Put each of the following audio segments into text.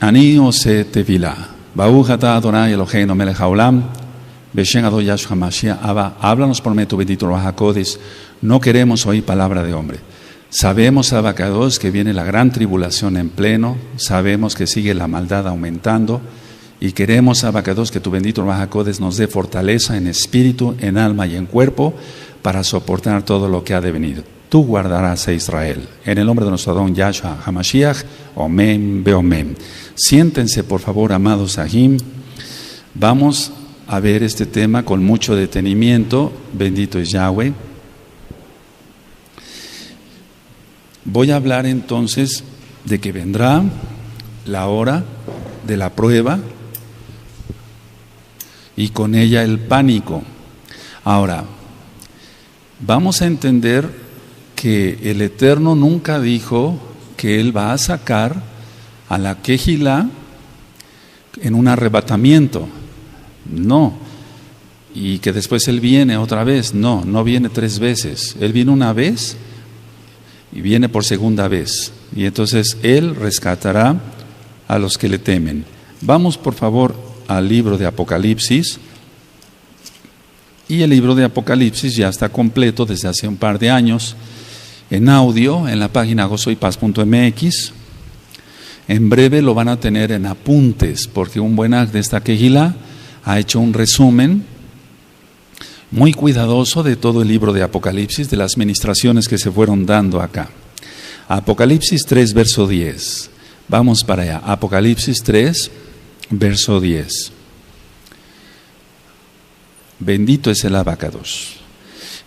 Ani ose tefilá. Baruch atah Adonai Eloheinu melech haolam. Beshem Adonai Yahshua Mashiach. Abba, háblanos por medio de tu bendito Ruach HaKodesh. No queremos oír palabra de hombre. Sabemos, Abacados, que viene la gran tribulación en pleno. Sabemos que sigue la maldad aumentando. Y queremos, Abacados, que tu bendito Ruach HaKodesh nos dé fortaleza en espíritu, en alma y en cuerpo para soportar todo lo que ha de venir. Tú guardarás a Israel. En el nombre de nuestro Adón Yahshua HaMashiach, Omen Beomen. Siéntense, por favor, amados Sahim. Vamos a ver este tema con mucho detenimiento. Bendito es Yahweh. Voy a hablar entonces de que vendrá la hora de la prueba y con ella el pánico. Ahora, vamos a entender que el Eterno nunca dijo que Él va a sacar a la Kehilá en un arrebatamiento. No. Y que después Él viene otra vez. No, no viene 3 veces. Él viene una vez y viene por segunda vez. Y entonces Él rescatará a los que le temen. Vamos, por favor, al libro de Apocalipsis. Y el libro de Apocalipsis ya está completo desde hace un par de años. En audio, en la página gozoypaz.mx. En breve lo van a tener en apuntes, porque un buen de esta Kehilá ha hecho un resumen muy cuidadoso de todo el libro de Apocalipsis, de las ministraciones que se fueron dando acá. Apocalipsis 3, verso 10. Vamos para allá. Apocalipsis 3, verso 10. Bendito es el Abacados.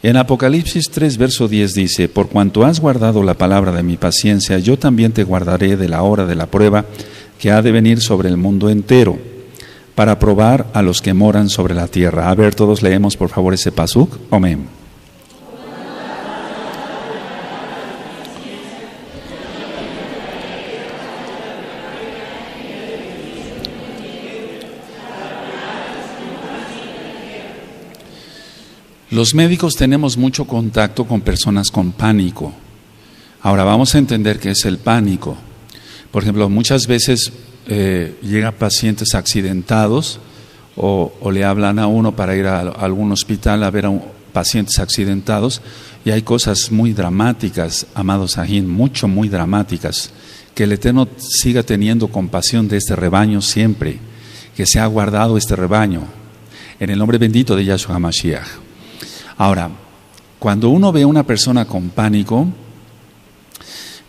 En Apocalipsis 3, verso 10 dice: por cuanto has guardado la palabra de mi paciencia, yo también te guardaré de la hora de la prueba que ha de venir sobre el mundo entero, para probar a los que moran sobre la tierra. A ver, todos leemos por favor ese pasuk. Amén. Los médicos tenemos mucho contacto con personas con pánico. Ahora vamos a entender qué es el pánico. Por ejemplo, muchas veces llegan pacientes accidentados o le hablan a uno para ir a algún hospital a ver a pacientes accidentados y hay cosas muy dramáticas, amados Sahim, muy dramáticas. Que el Eterno siga teniendo compasión de este rebaño siempre, que se ha guardado este rebaño, en el nombre bendito de Yahshua HaMashiach. Ahora, cuando uno ve a una persona con pánico,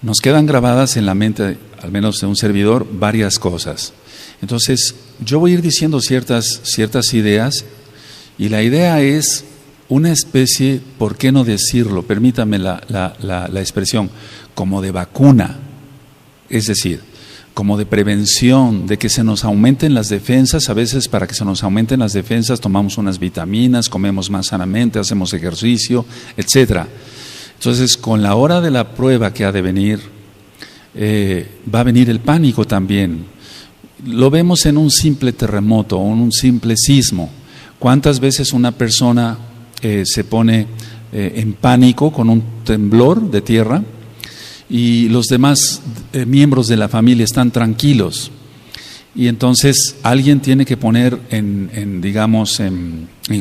nos quedan grabadas en la mente, al menos de un servidor, varias cosas. Entonces, yo voy a ir diciendo ciertas ideas, y la idea es una especie, ¿por qué no decirlo? Permítame la expresión, como de vacuna, es decir, como de prevención, de que se nos aumenten las defensas. A veces para que se nos aumenten las defensas tomamos unas vitaminas, comemos más sanamente, hacemos ejercicio, etc. Entonces, con la hora de la prueba que ha de venir, va a venir el pánico también. Lo vemos en un simple terremoto o en un simple sismo. ¿Cuántas veces una persona se pone en pánico con un temblor de tierra y los demás miembros de la familia están tranquilos? Y entonces alguien tiene que poner en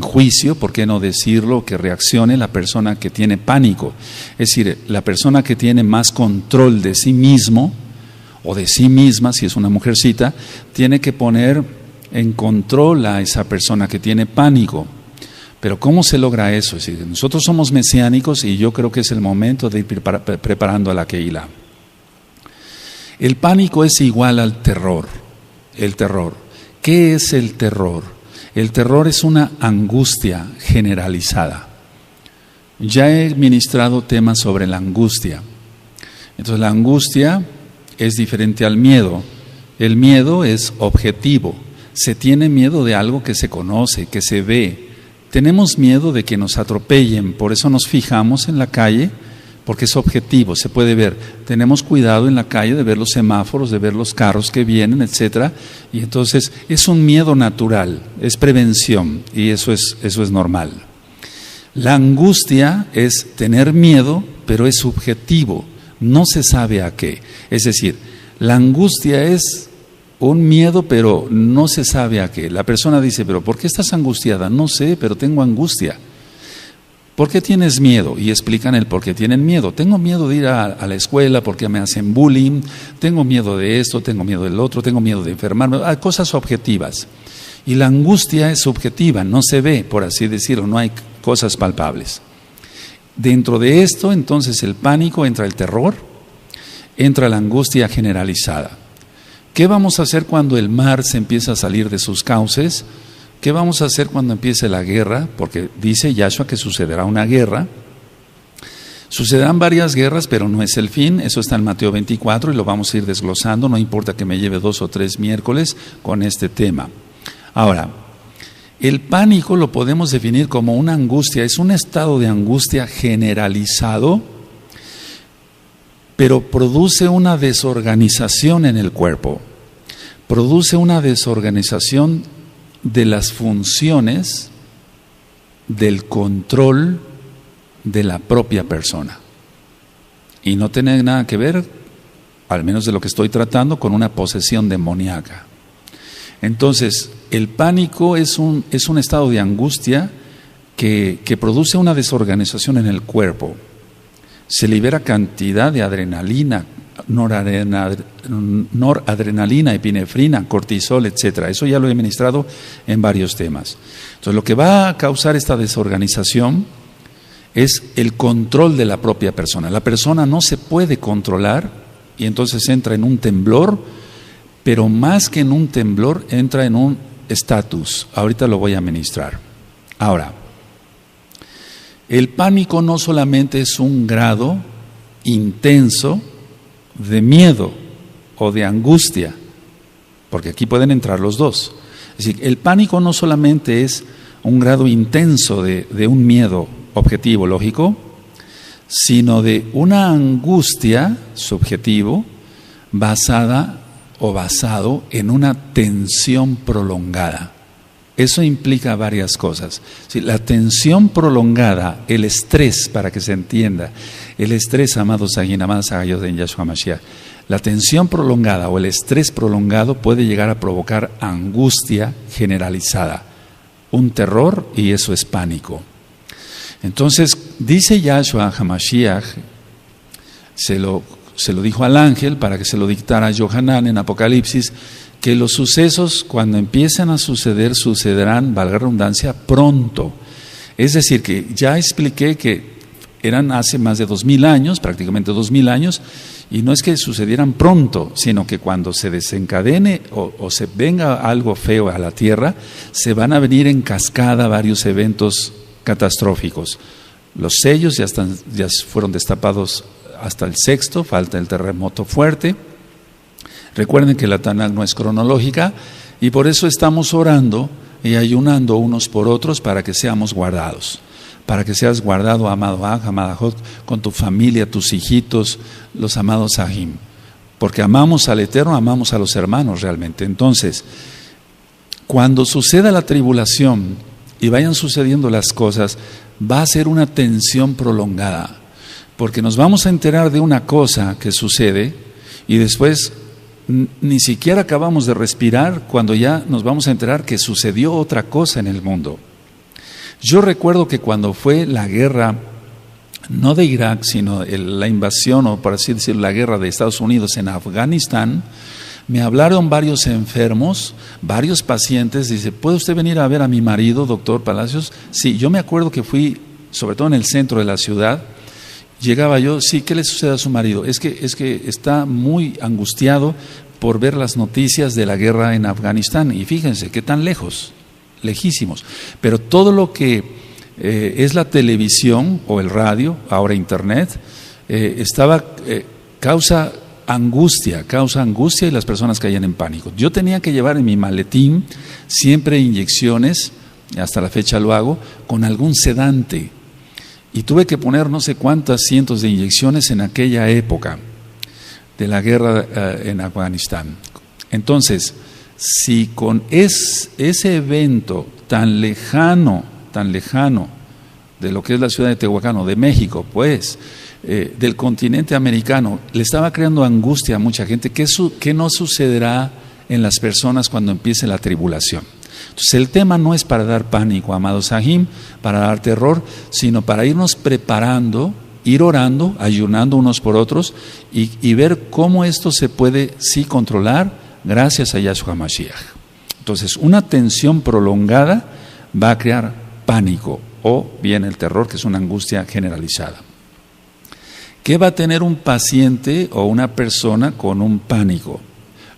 juicio, ¿por qué no decirlo?, que reaccione la persona que tiene pánico. Es decir, la persona que tiene más control de sí mismo o de sí misma, si es una mujercita, tiene que poner en control a esa persona que tiene pánico. Pero ¿cómo se logra eso? Es decir, nosotros somos mesiánicos y yo creo que es el momento de ir preparando a la Kehilá. El pánico es igual al terror. El terror. ¿Qué es el terror? El terror es una angustia generalizada. Ya he ministrado temas sobre la angustia. Entonces la angustia es diferente al miedo. El miedo es objetivo. Se tiene miedo de algo que se conoce, que se ve. Tenemos miedo de que nos atropellen, por eso nos fijamos en la calle, porque es objetivo, se puede ver. Tenemos cuidado en la calle de ver los semáforos, de ver los carros que vienen, etcétera. Y entonces es un miedo natural, es prevención, y eso es normal. La angustia es tener miedo, pero es subjetivo, no se sabe a qué. Es decir, la angustia es un miedo, pero no se sabe a qué. La persona dice, pero ¿por qué estás angustiada? No sé, pero tengo angustia. ¿Por qué tienes miedo? Y explican el por qué tienen miedo. Tengo miedo de ir a la escuela porque me hacen bullying, tengo miedo de esto, tengo miedo del otro, tengo miedo de enfermarme, cosas objetivas. Y la angustia es subjetiva, no se ve, por así decirlo, no hay cosas palpables. Dentro de esto, entonces, el pánico, entra el terror, entra la angustia generalizada. ¿Qué vamos a hacer cuando el mar se empieza a salir de sus cauces? ¿Qué vamos a hacer cuando empiece la guerra? Porque dice Yahshua que sucederá una guerra. Sucederán varias guerras, pero no es el fin. Eso está en Mateo 24 y lo vamos a ir desglosando. No importa que me lleve 2 o 3 miércoles con este tema. Ahora, el pánico lo podemos definir como una angustia. Es un estado de angustia generalizado, pero produce una desorganización en el cuerpo. Produce una desorganización de las funciones del control de la propia persona. Y no tiene nada que ver, al menos de lo que estoy tratando, con una posesión demoníaca. Entonces, el pánico es un estado de angustia que produce una desorganización en el cuerpo. Se libera cantidad de adrenalina, noradrenalina, epinefrina, cortisol, etcétera. Eso ya lo he ministrado en varios temas. Entonces, lo que va a causar esta desorganización es el control de la propia persona. La persona no se puede controlar y entonces entra en un temblor, pero más que en un temblor, entra en un estatus. Ahorita lo voy a ministrar. Ahora, el pánico no solamente es un grado intenso de miedo o de angustia, porque aquí pueden entrar los dos. Es decir, el pánico no solamente es un grado intenso de un miedo objetivo, lógico, sino de una angustia subjetivo basada o basado en una tensión prolongada. Eso implica varias cosas. Sí, la tensión prolongada, el estrés, para que se entienda, el estrés, amados Agin, amadas Agayot en Yahshua Mashiach, la tensión prolongada o el estrés prolongado puede llegar a provocar angustia generalizada, un terror, y eso es pánico. Entonces, dice Yahshua HaMashiach, se lo dijo al ángel para que se lo dictara a Yohanan en Apocalipsis, que los sucesos cuando empiezan a suceder, sucederán, valga la redundancia, pronto. Es decir, que ya expliqué que eran hace más de 2000 años, prácticamente 2000 años, y no es que sucedieran pronto, sino que cuando se desencadene o se venga algo feo a la tierra, se van a venir en cascada varios eventos catastróficos. Los sellos ya fueron destapados hasta el 6º, falta el terremoto fuerte. Recuerden que la Tanaj no es cronológica y por eso estamos orando y ayunando unos por otros para que seamos guardados. Para que seas guardado, amado Aj, amada Jot, con tu familia, tus hijitos, los amados Ajim. Porque amamos al Eterno, amamos a los hermanos realmente. Entonces, cuando suceda la tribulación y vayan sucediendo las cosas, va a ser una tensión prolongada. Porque nos vamos a enterar de una cosa que sucede y después ni siquiera acabamos de respirar cuando ya nos vamos a enterar que sucedió otra cosa en el mundo. Yo recuerdo que cuando fue la guerra, no de Irak, sino la invasión, o por así decirlo, la guerra de Estados Unidos en Afganistán, me hablaron varios enfermos, varios pacientes. Dice, ¿puede usted venir a ver a mi marido, doctor Palacios? Sí, yo me acuerdo que fui, sobre todo en el centro de la ciudad. Llegaba yo, sí, ¿qué le sucede a su marido? Es que está muy angustiado por ver las noticias de la guerra en Afganistán. Y fíjense, qué tan lejos, lejísimos. Pero todo lo que es la televisión o el radio, ahora internet, causa angustia y las personas caían en pánico. Yo tenía que llevar en mi maletín siempre inyecciones, hasta la fecha lo hago, con algún sedante. Y tuve que poner no sé cuántas cientos de inyecciones en aquella época de la guerra en Afganistán. Entonces, si con ese evento tan lejano de lo que es la ciudad de Tehuacán o de México, pues, del continente americano, le estaba creando angustia a mucha gente, ¿qué no sucederá en las personas cuando empiece la tribulación. Entonces el tema no es para dar pánico, amados Sahim, para dar terror, sino para irnos preparando, ir orando, ayunando unos por otros y ver cómo esto se puede sí controlar gracias a Yahshua Mashiach. Entonces una tensión prolongada va a crear pánico o bien el terror, que es una angustia generalizada. ¿Qué va a tener un paciente o una persona con un pánico?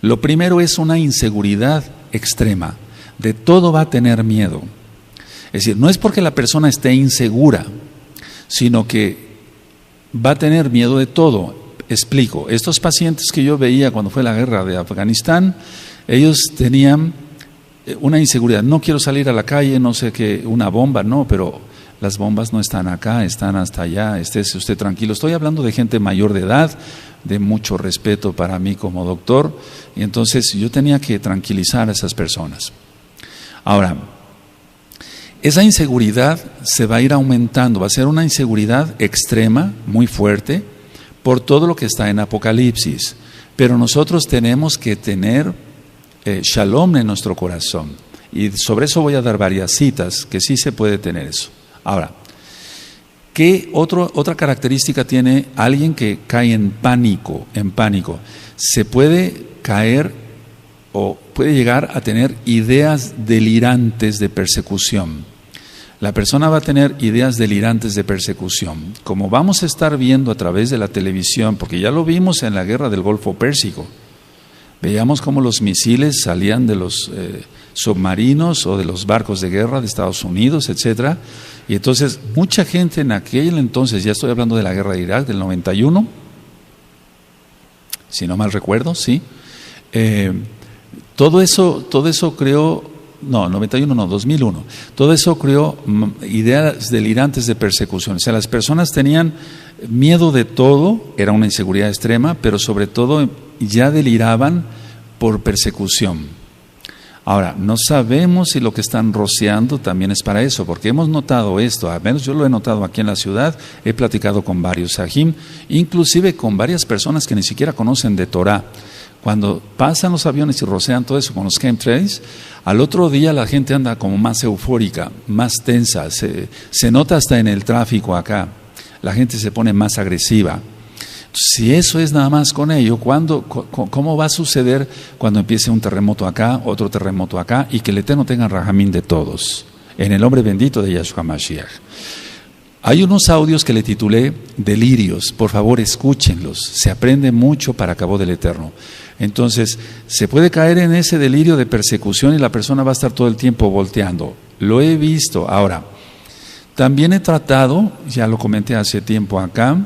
Lo primero es una inseguridad extrema. De todo va a tener miedo. Es decir, no es porque la persona esté insegura, sino que va a tener miedo de todo. Explico, estos pacientes que yo veía cuando fue la guerra de Afganistán, ellos tenían una inseguridad. No quiero salir a la calle, no sé qué, una bomba, no, pero las bombas no están acá, están hasta allá, estése usted tranquilo. Estoy hablando de gente mayor de edad, de mucho respeto para mí como doctor, y entonces yo tenía que tranquilizar a esas personas. Ahora, esa inseguridad se va a ir aumentando, va a ser una inseguridad extrema, muy fuerte, por todo lo que está en Apocalipsis. Pero nosotros tenemos que tener shalom en nuestro corazón. Y sobre eso voy a dar varias citas, que sí se puede tener eso. Ahora, ¿qué otra característica tiene alguien que cae en pánico? Se puede caer o puede llegar a tener ideas delirantes de persecución. La persona va a tener ideas delirantes de persecución, como vamos a estar viendo a través de la televisión, porque ya lo vimos en la guerra del Golfo Pérsico. Veíamos cómo los misiles salían de los submarinos o de los barcos de guerra de Estados Unidos, etcétera. Y entonces mucha gente en aquel entonces, ya estoy hablando de la guerra de Irak del 91, si no mal recuerdo, sí. Todo eso creó, 2001. Todo eso creó ideas delirantes de persecución. O sea, las personas tenían miedo de todo, era una inseguridad extrema, pero sobre todo ya deliraban por persecución. Ahora, no sabemos si lo que están rociando también es para eso, porque hemos notado esto, al menos yo lo he notado aquí en la ciudad, he platicado con varios sahim, inclusive con varias personas que ni siquiera conocen de Torah. Cuando pasan los aviones y rocean todo eso con los chemtrails, al otro día la gente anda como más eufórica, más tensa, se nota hasta en el tráfico acá, la gente se pone más agresiva. Si eso es nada más con ello, ¿cómo va a suceder cuando empiece un terremoto acá, otro terremoto acá, y que el Eterno tenga rajamín de todos? En el nombre bendito de Yahshua Mashiach. Hay unos audios que le titulé Delirios, por favor escúchenlos, se aprende mucho para cabo del Eterno. Entonces, se puede caer en ese delirio de persecución y la persona va a estar todo el tiempo volteando. Lo he visto. Ahora, también he tratado, ya lo comenté hace tiempo acá,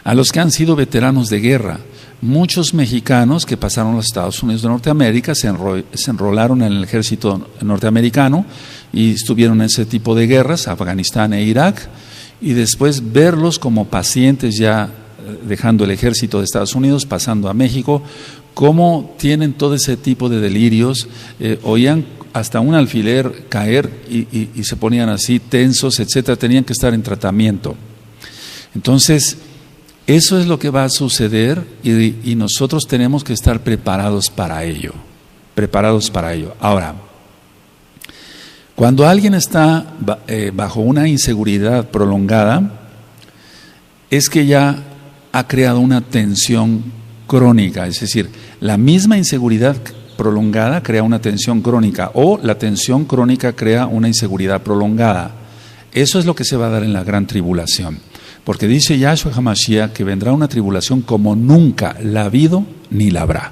a los que han sido veteranos de guerra. Muchos mexicanos que pasaron a los Estados Unidos de Norteamérica se enrolaron en el ejército norteamericano y estuvieron en ese tipo de guerras, Afganistán e Irak, y después verlos como pacientes ya dejando el ejército de Estados Unidos, pasando a México, cómo tienen todo ese tipo de delirios, oían hasta un alfiler caer y se ponían así tensos, etcétera, tenían que estar en tratamiento. Entonces, eso es lo que va a suceder y nosotros tenemos que estar preparados para ello. Ahora, cuando alguien está bajo una inseguridad prolongada, es que ya ha creado una tensión crónica, es decir, la misma inseguridad prolongada crea una tensión crónica o la tensión crónica crea una inseguridad prolongada. Eso es lo que se va a dar en la gran tribulación. Porque dice Yahshua HaMashiach que vendrá una tribulación como nunca la ha habido ni la habrá.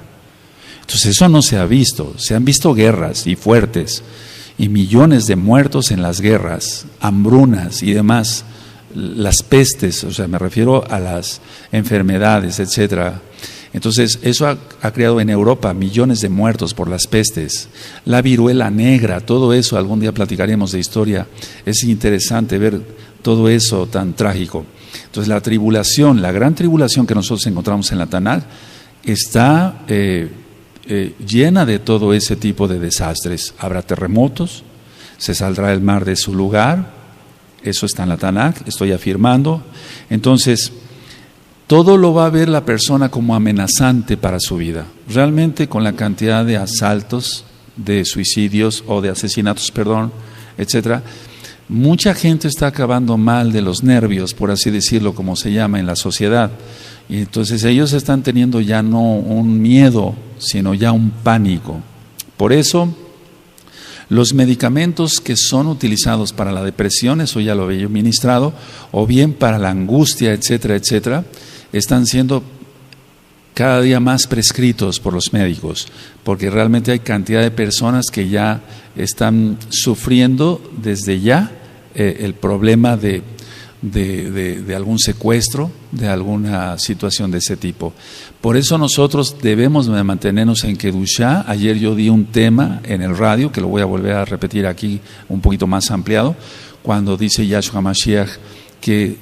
Entonces eso no se ha visto. Se han visto guerras y fuertes y millones de muertos en las guerras, hambrunas y demás, las pestes, o sea, me refiero a las enfermedades, etcétera. Entonces eso ha creado en Europa millones de muertos por las pestes, la viruela negra, todo eso, algún día platicaremos de historia. Es interesante ver todo eso tan trágico. Entonces la tribulación, la gran tribulación que nosotros encontramos en la Tanaj está llena de todo ese tipo de desastres. Habrá terremotos, se saldrá el mar de su lugar, eso está en la Tanaj, estoy afirmando. Entonces, todo lo va a ver la persona como amenazante para su vida. Realmente con la cantidad de asaltos, de suicidios o de asesinatos, etcétera, mucha gente está acabando mal de los nervios, por así decirlo, como se llama en la sociedad. Y entonces ellos están teniendo ya no un miedo, sino ya un pánico. Por eso, los medicamentos que son utilizados para la depresión, eso ya lo había ministrado, o bien para la angustia, etcétera, etcétera, están siendo cada día más prescritos por los médicos, porque realmente hay cantidad de personas que ya están sufriendo desde ya el problema de algún secuestro, de alguna situación de ese tipo. Por eso nosotros debemos de mantenernos en Kedushá. Ayer yo di un tema en el radio, que lo voy a volver a repetir aquí un poquito más ampliado, cuando dice Yahshua Mashiach que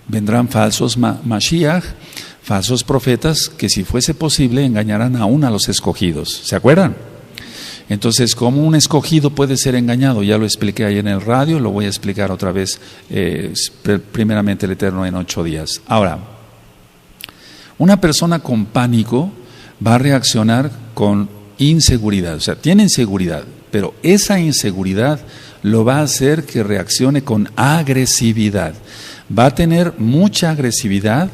vendrán falsos Mashiach, falsos profetas, que si fuese posible engañarán aún a los escogidos. ¿Se acuerdan? Entonces, ¿cómo un escogido puede ser engañado? Ya lo expliqué ahí en el radio, lo voy a explicar otra vez, primeramente el Eterno en 8 días. Ahora, una persona con pánico va a reaccionar con inseguridad, o sea, tiene inseguridad, pero esa inseguridad lo va a hacer que reaccione con agresividad. Va a tener mucha agresividad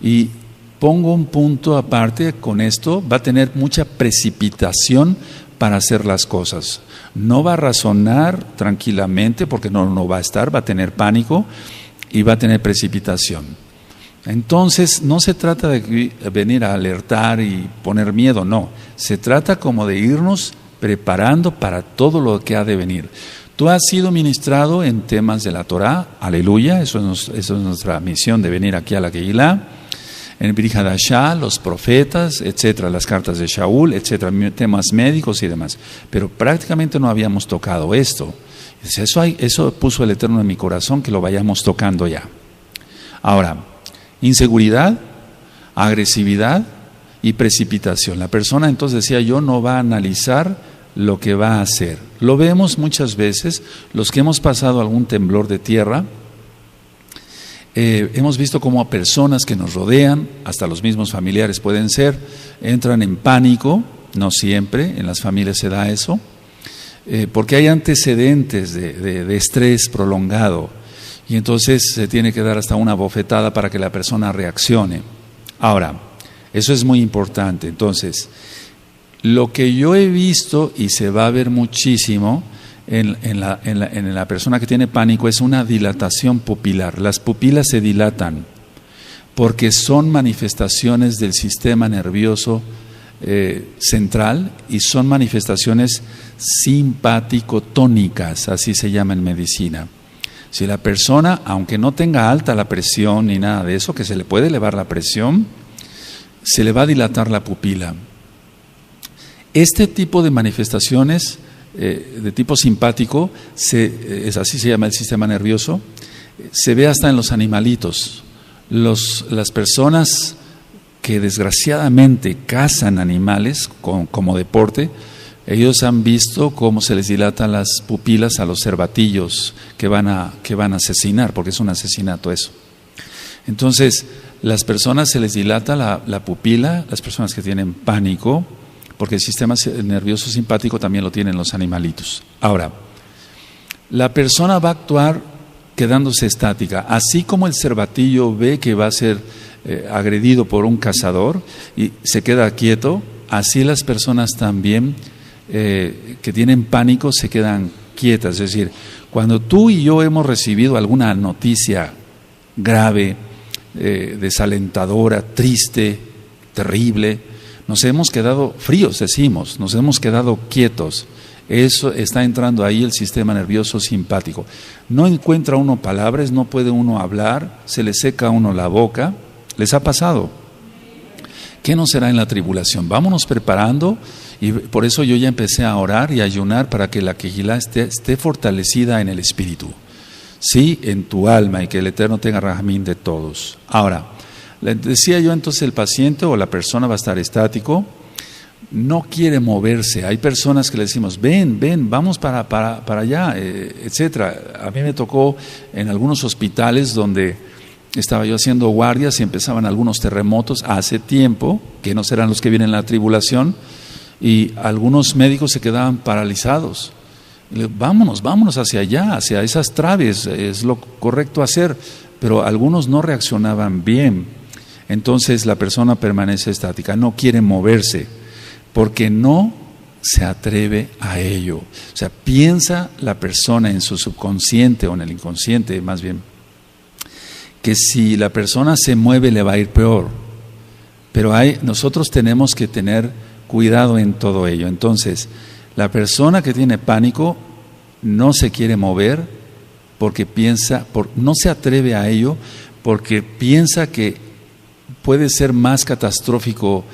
y pongo un punto aparte con esto, va a tener mucha precipitación para hacer las cosas. No va a razonar tranquilamente porque no va a estar, va a tener pánico y va a tener precipitación. Entonces, no se trata de venir a alertar y poner miedo, no. Se trata como de irnos preparando para todo lo que ha de venir. Tú has sido ministrado en temas de la Torah, aleluya, eso es nuestra misión de venir aquí a la Kehilá. En el Brit Hadashah, los profetas, etcétera, las cartas de Shaul, etcétera, temas médicos y demás. Pero prácticamente no habíamos tocado esto. Eso puso el Eterno en mi corazón, que lo vayamos tocando ya. Ahora, inseguridad, agresividad y precipitación. La persona, entonces decía yo, no va a analizar lo que va a hacer. Lo vemos muchas veces, los que hemos pasado algún temblor de tierra, hemos visto cómo personas que nos rodean, hasta los mismos familiares pueden ser, entran en pánico, no siempre, en las familias se da eso, porque hay antecedentes de estrés prolongado, y entonces se tiene que dar hasta una bofetada para que la persona reaccione. Ahora, eso es muy importante. Entonces, lo que yo he visto, y se va a ver muchísimo, en la persona que tiene pánico es una dilatación pupilar. Las pupilas se dilatan porque son manifestaciones del sistema nervioso central y son manifestaciones simpático-tónicas, así se llama en medicina. Si la persona, aunque no tenga alta la presión ni nada de eso, que se le puede elevar la presión, se le va a dilatar la pupila. Este tipo de manifestaciones de tipo simpático, así se llama el sistema nervioso, se ve hasta en los animalitos. Las personas que desgraciadamente cazan animales como deporte, ellos han visto cómo se les dilatan las pupilas a los cervatillos que van a asesinar, porque es un asesinato eso. Entonces, las personas se les dilata la pupila, las personas que tienen pánico, porque el sistema nervioso simpático también lo tienen los animalitos. Ahora, la persona va a actuar quedándose estática, así como el cervatillo ve que va a ser agredido por un cazador y se queda quieto, así las personas también que tienen pánico se quedan quietas. Es decir, cuando tú y yo hemos recibido alguna noticia grave, desalentadora, triste, terrible, nos hemos quedado fríos, decimos, nos hemos quedado quietos. Eso está entrando ahí el sistema nervioso simpático. No encuentra uno palabras, no puede uno hablar, se le seca a uno la boca. ¿Les ha pasado? ¿Qué nos será en la tribulación? Vámonos preparando, y por eso yo ya empecé a orar y a ayunar para que la Kehilá esté fortalecida en el espíritu, sí, en tu alma, y que el Eterno tenga rajamín de todos. Ahora, le decía yo, entonces el paciente o la persona va a estar estático, no quiere moverse. Hay personas que le decimos, ven, vamos para allá, etcétera. A mí me tocó en algunos hospitales donde estaba yo haciendo guardias y empezaban algunos terremotos hace tiempo, que no serán los que vienen en la tribulación, y algunos médicos se quedaban paralizados. Y le digo, vámonos hacia allá, hacia esas traves, es lo correcto hacer, pero algunos no reaccionaban bien. Entonces la persona permanece estática, no quiere moverse, porque no se atreve a ello. O sea, piensa la persona en su subconsciente o en el inconsciente más bien, que si la persona se mueve le va a ir peor. Pero nosotros tenemos que tener cuidado en todo ello. Entonces, la persona que tiene pánico no se quiere mover porque no se atreve a ello porque piensa que puede ser más catastrófico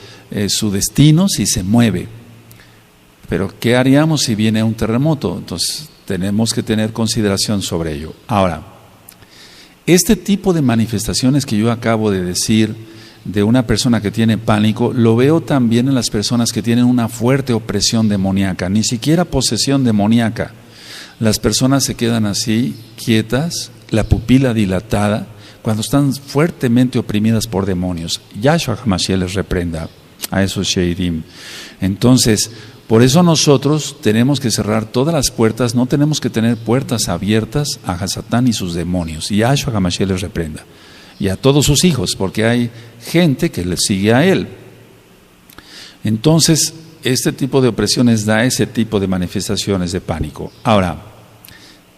su destino si se mueve. Pero ¿qué haríamos si viene un terremoto? Entonces tenemos que tener consideración sobre ello. Ahora, este tipo de manifestaciones que yo acabo de decir de una persona que tiene pánico, lo veo también en las personas que tienen una fuerte opresión demoníaca, ni siquiera posesión demoníaca. Las personas se quedan así, quietas, la pupila dilatada, cuando están fuertemente oprimidas por demonios. Yahshua HaMashiach les reprenda a esos Sheidim. Entonces, por eso nosotros tenemos que cerrar todas las puertas, no tenemos que tener puertas abiertas a Satán y sus demonios. Y Yahshua HaMashiach les reprenda. Y a todos sus hijos, porque hay gente que le sigue a él. Entonces, este tipo de opresiones da ese tipo de manifestaciones de pánico. Ahora,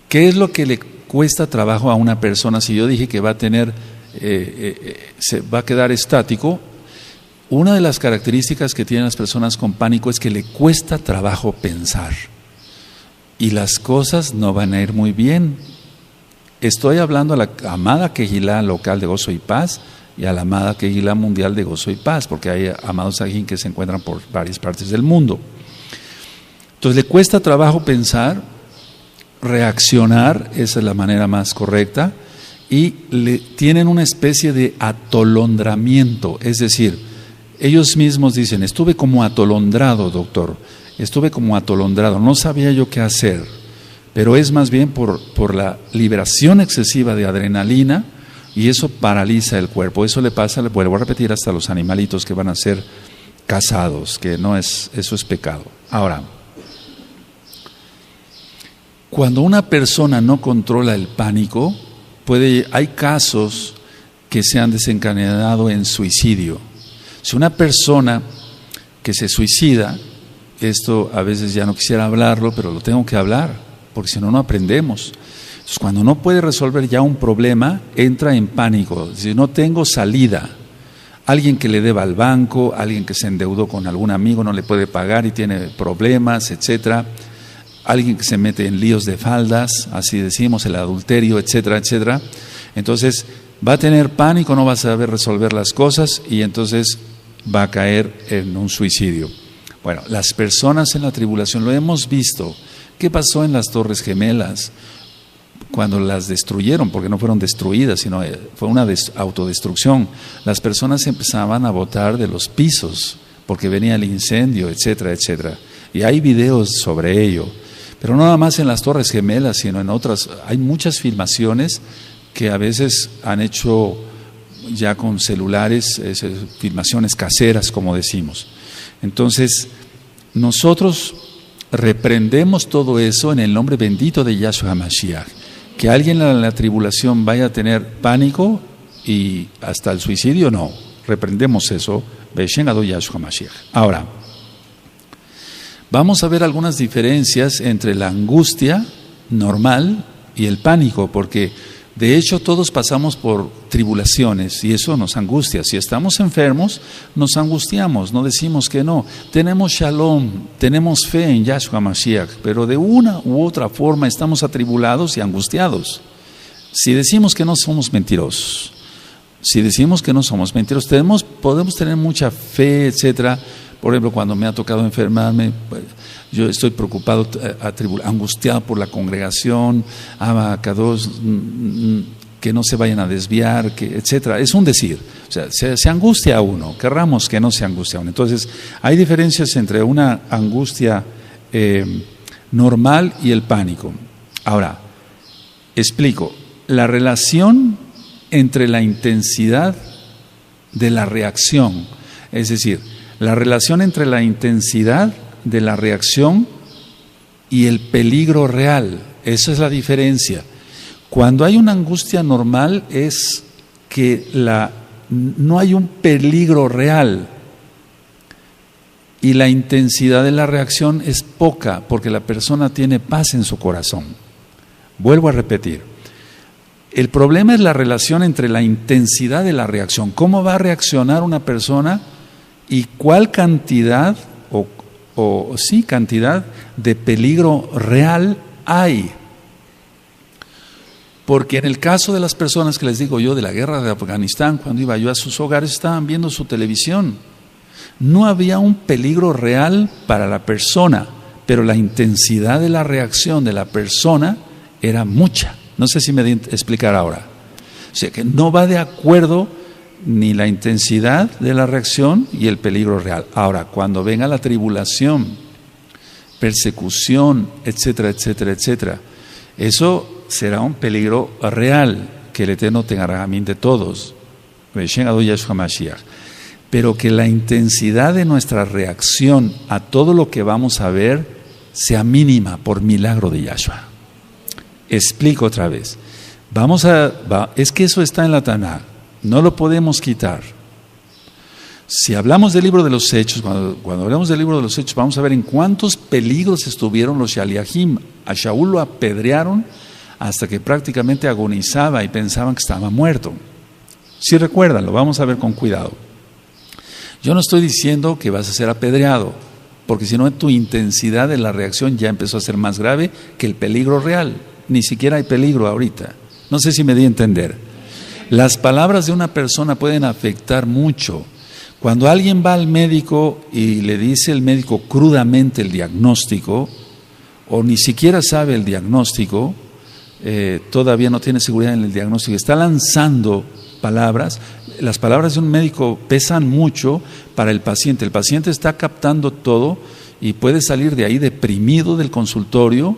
¿qué es lo que le cuesta trabajo a una persona si yo dije que va a tener, se va a quedar estático? Una de las características que tienen las personas con pánico es que le cuesta trabajo pensar y las cosas no van a ir muy bien. Estoy hablando a la amada Kehilá local de Gozo y Paz y a la amada Kehilá mundial de Gozo y Paz, porque hay amados Sajín que se encuentran por varias partes del mundo. Entonces le cuesta trabajo pensar, reaccionar, esa es la manera más correcta, y tienen una especie de atolondramiento, es decir, ellos mismos dicen, estuve como atolondrado, doctor, estuve como atolondrado, no sabía yo qué hacer, pero es más bien por la liberación excesiva de adrenalina y eso paraliza el cuerpo. Eso le pasa, le vuelvo a repetir, hasta a los animalitos que van a ser cazados, que eso es pecado. Ahora, cuando una persona no controla el pánico, hay casos que se han desencadenado en suicidio. Si una persona que se suicida, esto a veces ya no quisiera hablarlo, pero lo tengo que hablar, porque si no, no aprendemos. Entonces, cuando no puede resolver ya un problema, entra en pánico. Si no tengo salida, alguien que le deba al banco, alguien que se endeudó con algún amigo, no le puede pagar y tiene problemas, etcétera. Alguien que se mete en líos de faldas, así decimos, el adulterio, etcétera, etcétera. Entonces, va a tener pánico, no va a saber resolver las cosas y entonces va a caer en un suicidio. Bueno, las personas en la tribulación, lo hemos visto. ¿Qué pasó en las Torres Gemelas? Cuando las destruyeron, porque no fueron destruidas, sino fue una autodestrucción. Las personas empezaban a botar de los pisos, porque venía el incendio, etcétera, etcétera. Y hay videos sobre ello. Pero no nada más en las Torres Gemelas, sino en otras. Hay muchas filmaciones que a veces han hecho ya con celulares, filmaciones caseras, como decimos. Entonces, nosotros reprendemos todo eso en el nombre bendito de Yahshua HaMashiach. Que alguien en la tribulación vaya a tener pánico y hasta el suicidio, no. Reprendemos eso. Yahshua HaMashiach. Ahora, vamos a ver algunas diferencias entre la angustia normal y el pánico, porque de hecho todos pasamos por tribulaciones y eso nos angustia. Si estamos enfermos, nos angustiamos, no decimos que no. Tenemos shalom, tenemos fe en Yahshua HaMashiach, pero de una u otra forma estamos atribulados y angustiados. Si decimos que no, somos mentirosos. Si decimos que no somos mentirosos, podemos tener mucha fe, etcétera. Por ejemplo, cuando me ha tocado enfermarme, yo estoy preocupado, angustiado por la congregación, Kadosh, que no se vayan a desviar, etcétera. Es un decir, o sea, se angustia uno, querramos que no se angustia uno. Entonces, hay diferencias entre una angustia normal y el pánico. Ahora, explico, la relación entre la intensidad de la reacción. Es decir, la relación entre la intensidad de la reacción y el peligro real. Esa es la diferencia. Cuando hay una angustia normal es que no hay un peligro real y la intensidad de la reacción es poca porque la persona tiene paz en su corazón. Vuelvo a repetir. El problema es la relación entre la intensidad de la reacción. ¿Cómo va a reaccionar una persona y cuál cantidad cantidad de peligro real hay? Porque en el caso de las personas que les digo yo de la guerra de Afganistán, cuando iba yo a sus hogares, estaban viendo su televisión. No había un peligro real para la persona, pero la intensidad de la reacción de la persona era mucha. No sé si me di a explicar ahora. O sea que no va de acuerdo ni la intensidad de la reacción y el peligro real. Ahora, cuando venga la tribulación, persecución, etcétera, etcétera, etcétera, eso será un peligro real que el Eterno tenga ramín de todos. Pero que la intensidad de nuestra reacción a todo lo que vamos a ver sea mínima por milagro de Yahshua. Explico otra vez. Es que eso está en la Taná, no lo podemos quitar. Si hablamos del libro de los Hechos, cuando hablamos del libro de los Hechos, vamos a ver en cuántos peligros estuvieron los Shaliachim. A Shaul lo apedrearon hasta que prácticamente agonizaba y pensaban que estaba muerto. Si recuerdan, lo vamos a ver con cuidado. Yo no estoy diciendo que vas a ser apedreado, porque si no tu intensidad de la reacción ya empezó a ser más grave que el peligro real. Ni siquiera hay peligro ahorita. No sé si me di a entender. Las palabras de una persona pueden afectar mucho. Cuando alguien va al médico y le dice el médico crudamente el diagnóstico, o ni siquiera sabe el diagnóstico, todavía no tiene seguridad en el diagnóstico, está lanzando palabras. Las palabras de un médico pesan mucho para el paciente. El paciente está captando todo y puede salir de ahí deprimido del consultorio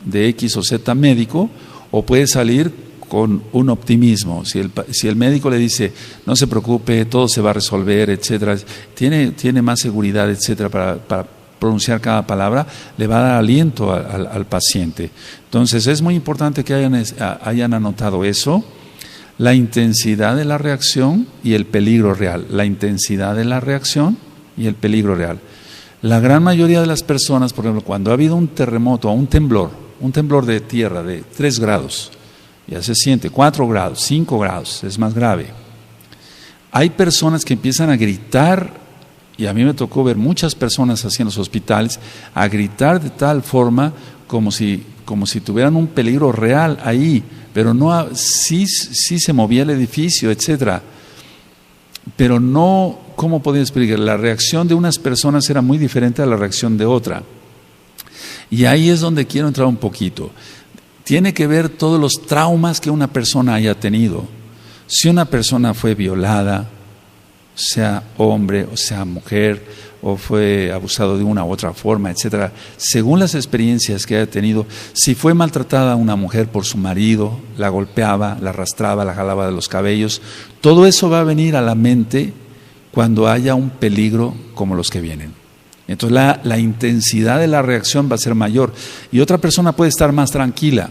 de X o Z médico, o puede salir con un optimismo. Si el médico le dice, no se preocupe, todo se va a resolver, etcétera, tiene más seguridad, etcétera, para pronunciar cada palabra, le va a dar aliento al paciente. Entonces es muy importante que hayan anotado eso, la intensidad de la reacción y el peligro real. La intensidad de la reacción y el peligro real. La gran mayoría de las personas, por ejemplo, cuando ha habido un terremoto o un temblor de tierra de 3 grados, ya se siente, 4 grados, 5 grados, es más grave. Hay personas que empiezan a gritar, y a mí me tocó ver muchas personas así en los hospitales, a gritar de tal forma como si tuvieran un peligro real ahí, pero no, sí se movía el edificio, etcétera. Pero no, ¿cómo podía explicar? La reacción de unas personas era muy diferente a la reacción de otra. Y ahí es donde quiero entrar un poquito. Tiene que ver todos los traumas que una persona haya tenido. Si una persona fue violada, sea hombre o sea mujer, o fue abusado de una u otra forma, etcétera, según las experiencias que haya tenido, si fue maltratada una mujer por su marido, la golpeaba, la arrastraba, la jalaba de los cabellos, todo eso va a venir a la mente cuando haya un peligro como los que vienen. Entonces la intensidad de la reacción va a ser mayor y otra persona puede estar más tranquila,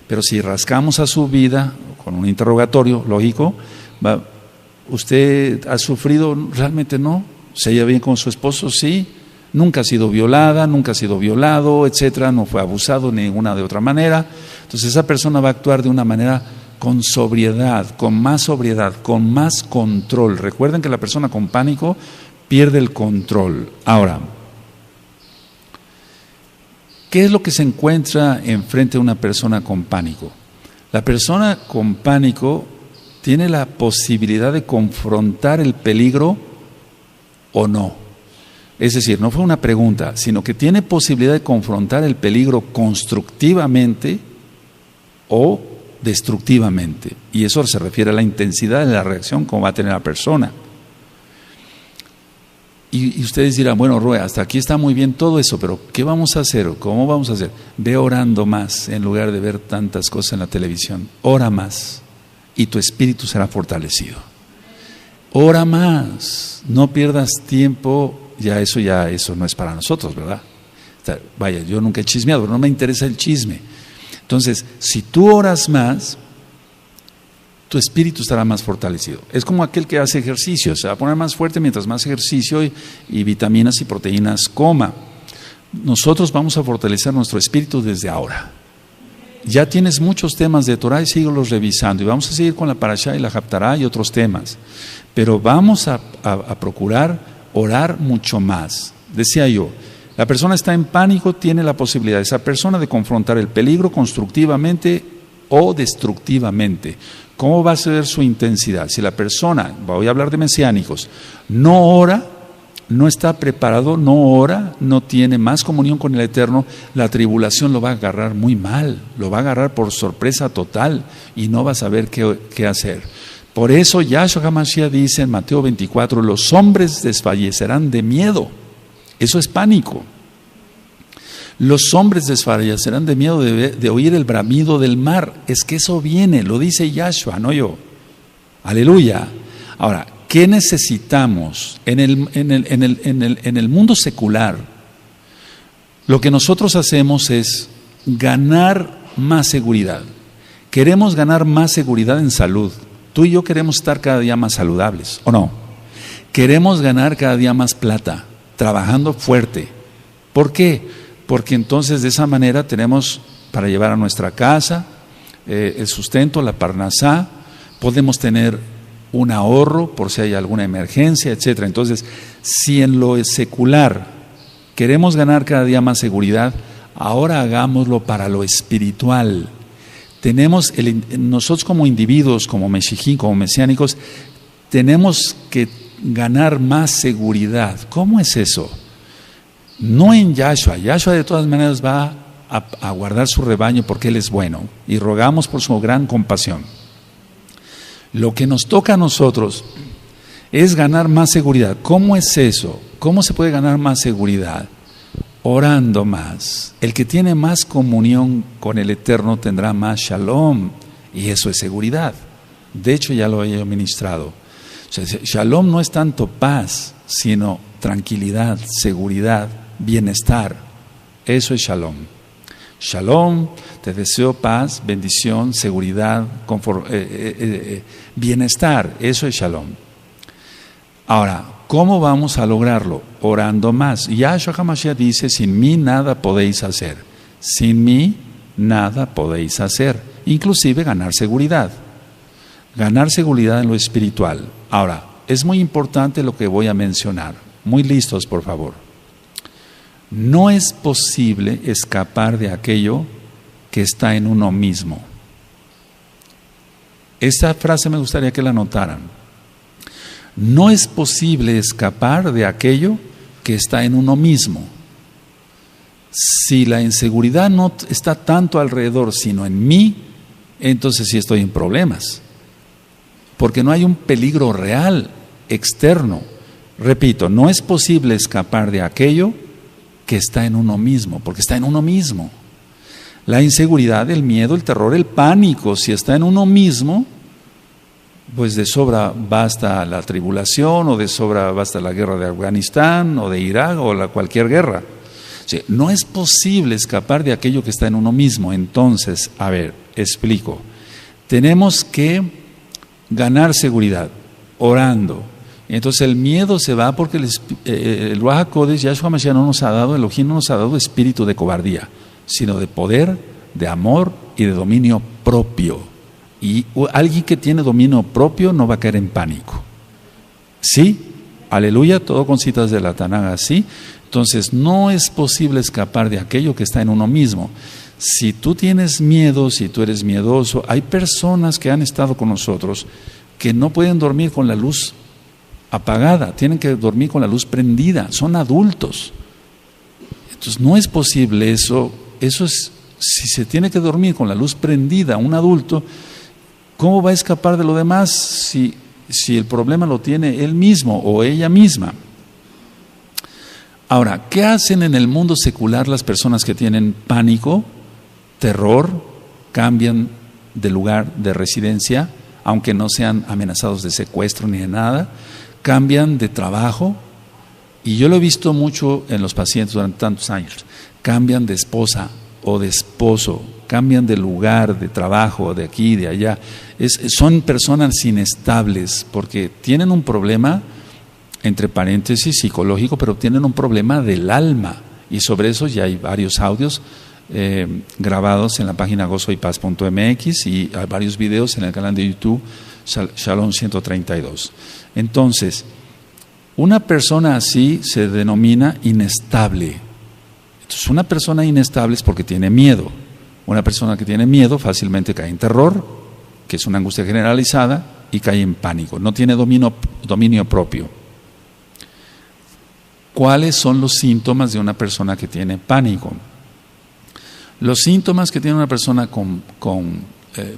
pero si rascamos a su vida con un interrogatorio lógico, ¿usted ha sufrido? Realmente no. ¿Se lleva bien con su esposo? Sí. Nunca ha sido violada, nunca ha sido violado, etcétera, no fue abusado de ninguna de otra manera. Entonces esa persona va a actuar de una manera con sobriedad, con más control. Recuerden que la persona con pánico pierde el control. Ahora, ¿qué es lo que se encuentra enfrente de una persona con pánico? La persona con pánico tiene la posibilidad de confrontar el peligro o no. Es decir, no fue una pregunta, sino que tiene posibilidad de confrontar el peligro constructivamente o destructivamente. Y eso se refiere a la intensidad de la reacción como va a tener la persona. Y ustedes dirán, bueno, Roe, hasta aquí está muy bien todo eso, pero ¿qué vamos a hacer? ¿Cómo vamos a hacer? Ve orando más en lugar de ver tantas cosas en la televisión. Ora más. y tu espíritu será fortalecido. Ora más, no pierdas tiempo, eso no es para nosotros, ¿verdad? Vaya, yo nunca he chismeado, pero no me interesa el chisme. Entonces, si tú oras más, tu espíritu estará más fortalecido. Es como aquel que hace ejercicio, se va a poner más fuerte mientras más ejercicio y vitaminas y proteínas coma. Nosotros vamos a fortalecer nuestro espíritu desde ahora. Ya tienes muchos temas de Torah y síguelos revisando, y vamos a seguir con la Parashá y la Haftará y otros temas, pero vamos a procurar orar mucho más. Decía yo, la persona está en pánico, tiene la posibilidad esa persona de confrontar el peligro constructivamente o destructivamente. ¿Cómo va a ser su intensidad? Si la persona, voy a hablar de mesiánicos, no ora, no está preparado, no ora, no tiene más comunión con el Eterno, la tribulación lo va a agarrar muy mal, lo va a agarrar por sorpresa total y no va a saber qué hacer. Por eso Yahshua HaMashiach dice en Mateo 24, los hombres desfallecerán de miedo. Eso es pánico. Los hombres desfallecerán de miedo de oír el bramido del mar. Es que eso viene, lo dice Yahshua, no yo. Aleluya. Ahora, ¿qué necesitamos en el mundo secular? Lo que nosotros hacemos es ganar más seguridad. Queremos ganar más seguridad en salud. Tú y yo queremos estar cada día más saludables, ¿o no? Queremos ganar cada día más plata, trabajando fuerte. ¿Por qué? Porque entonces de esa manera tenemos para llevar a nuestra casa el sustento, la parnasá, podemos tener un ahorro por si hay alguna emergencia, etcétera. Entonces, si en lo secular queremos ganar cada día más seguridad, ahora hagámoslo para lo espiritual. Nosotros como individuos, como meshijín, como mesiánicos, tenemos que ganar más seguridad. ¿Cómo es eso? No en Yahshua. Yahshua de todas maneras va a guardar su rebaño porque Él es bueno y rogamos por su gran compasión. Lo que nos toca a nosotros es ganar más seguridad. ¿Cómo es eso? ¿Cómo se puede ganar más seguridad? Orando más. El que tiene más comunión con el Eterno tendrá más shalom, y eso es seguridad. De hecho, ya lo he ministrado. O sea, shalom no es tanto paz, sino tranquilidad, seguridad, bienestar. Eso es shalom. Shalom, te deseo paz, bendición, seguridad, bienestar. Eso es shalom. Ahora, ¿cómo vamos a lograrlo? Orando más. Yahshua HaMashiach dice, sin mí nada podéis hacer. Sin mí nada podéis hacer. Inclusive ganar seguridad. Ganar seguridad en lo espiritual. Ahora, es muy importante lo que voy a mencionar. Muy listos, por favor. No es posible escapar de aquello que está en uno mismo. Esta frase me gustaría que la notaran. No es posible escapar de aquello que está en uno mismo. Si la inseguridad no está tanto alrededor, sino en mí, entonces sí estoy en problemas. Porque no hay un peligro real, externo. Repito, no es posible escapar de aquello que está en uno mismo, porque está en uno mismo. La inseguridad, el miedo, el terror, el pánico, si está en uno mismo, pues de sobra basta la tribulación, o de sobra basta la guerra de Afganistán, o de Irak, o cualquier guerra. Sí, no es posible escapar de aquello que está en uno mismo. Entonces, a ver, explico. Tenemos que ganar seguridad, orando. Entonces el miedo se va porque el Ruach HaKodesh, Yahshua HaMashiach no nos ha dado, Elohim no nos ha dado espíritu de cobardía, sino de poder, de amor y de dominio propio. Y alguien que tiene dominio propio no va a caer en pánico. ¿Sí? Aleluya, todo con citas de la Tanakh, ¿sí? Entonces no es posible escapar de aquello que está en uno mismo. Si tú tienes miedo, si tú eres miedoso, hay personas que han estado con nosotros que no pueden dormir con la luz apagada, tienen que dormir con la luz prendida, son adultos. Entonces no es posible eso es, si se tiene que dormir con la luz prendida un adulto, ¿cómo va a escapar de lo demás si el problema lo tiene él mismo o ella misma? Ahora, ¿qué hacen en el mundo secular las personas que tienen pánico, terror, cambian de lugar de residencia, aunque no sean amenazados de secuestro ni de nada, cambian de trabajo, y yo lo he visto mucho en los pacientes durante tantos años, cambian de esposa o de esposo, cambian de lugar, de trabajo, de aquí, de allá. Son personas inestables porque tienen un problema, entre paréntesis, psicológico, pero tienen un problema del alma, y sobre eso ya hay varios audios grabados en la página gozoypaz.mx, y hay varios videos en el canal de YouTube Shalom 132. Entonces, una persona así se denomina inestable. Entonces, una persona inestable es porque tiene miedo. Una persona que tiene miedo fácilmente cae en terror, que es una angustia generalizada, y cae en pánico. No tiene dominio propio. ¿Cuáles son los síntomas de una persona que tiene pánico? Los síntomas que tiene una persona con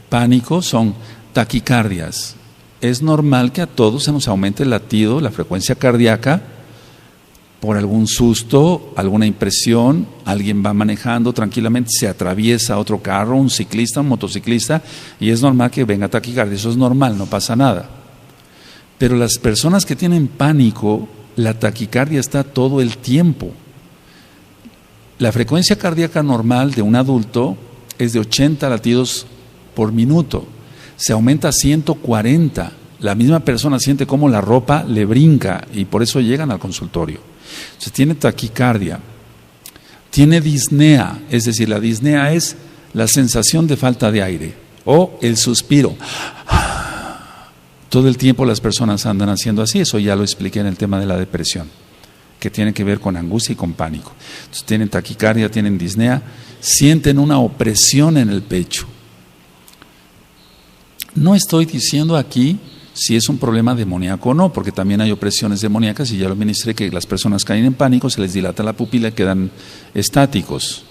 pánico son taquicardias. Es normal que a todos se nos aumente el latido, la frecuencia cardíaca, por algún susto, alguna impresión, alguien va manejando tranquilamente, se atraviesa otro carro, un ciclista, un motociclista, y es normal que venga taquicardia. Eso es normal, no pasa nada. Pero las personas que tienen pánico, la taquicardia está todo el tiempo. La frecuencia cardíaca normal de un adulto es de 80 latidos por minuto. Se aumenta a 140. La misma persona siente cómo la ropa le brinca, y por eso llegan al consultorio. Entonces, tiene taquicardia, tiene disnea, es decir, la disnea es la sensación de falta de aire o el suspiro. Todo el tiempo las personas andan haciendo así. Eso ya lo expliqué en el tema de la depresión, que tiene que ver con angustia y con pánico. Entonces, tienen taquicardia, tienen disnea, sienten una opresión en el pecho. No estoy diciendo aquí si es un problema demoníaco o no, porque también hay opresiones demoníacas, y ya lo ministré, que las personas caen en pánico, se les dilata la pupila y quedan estáticos.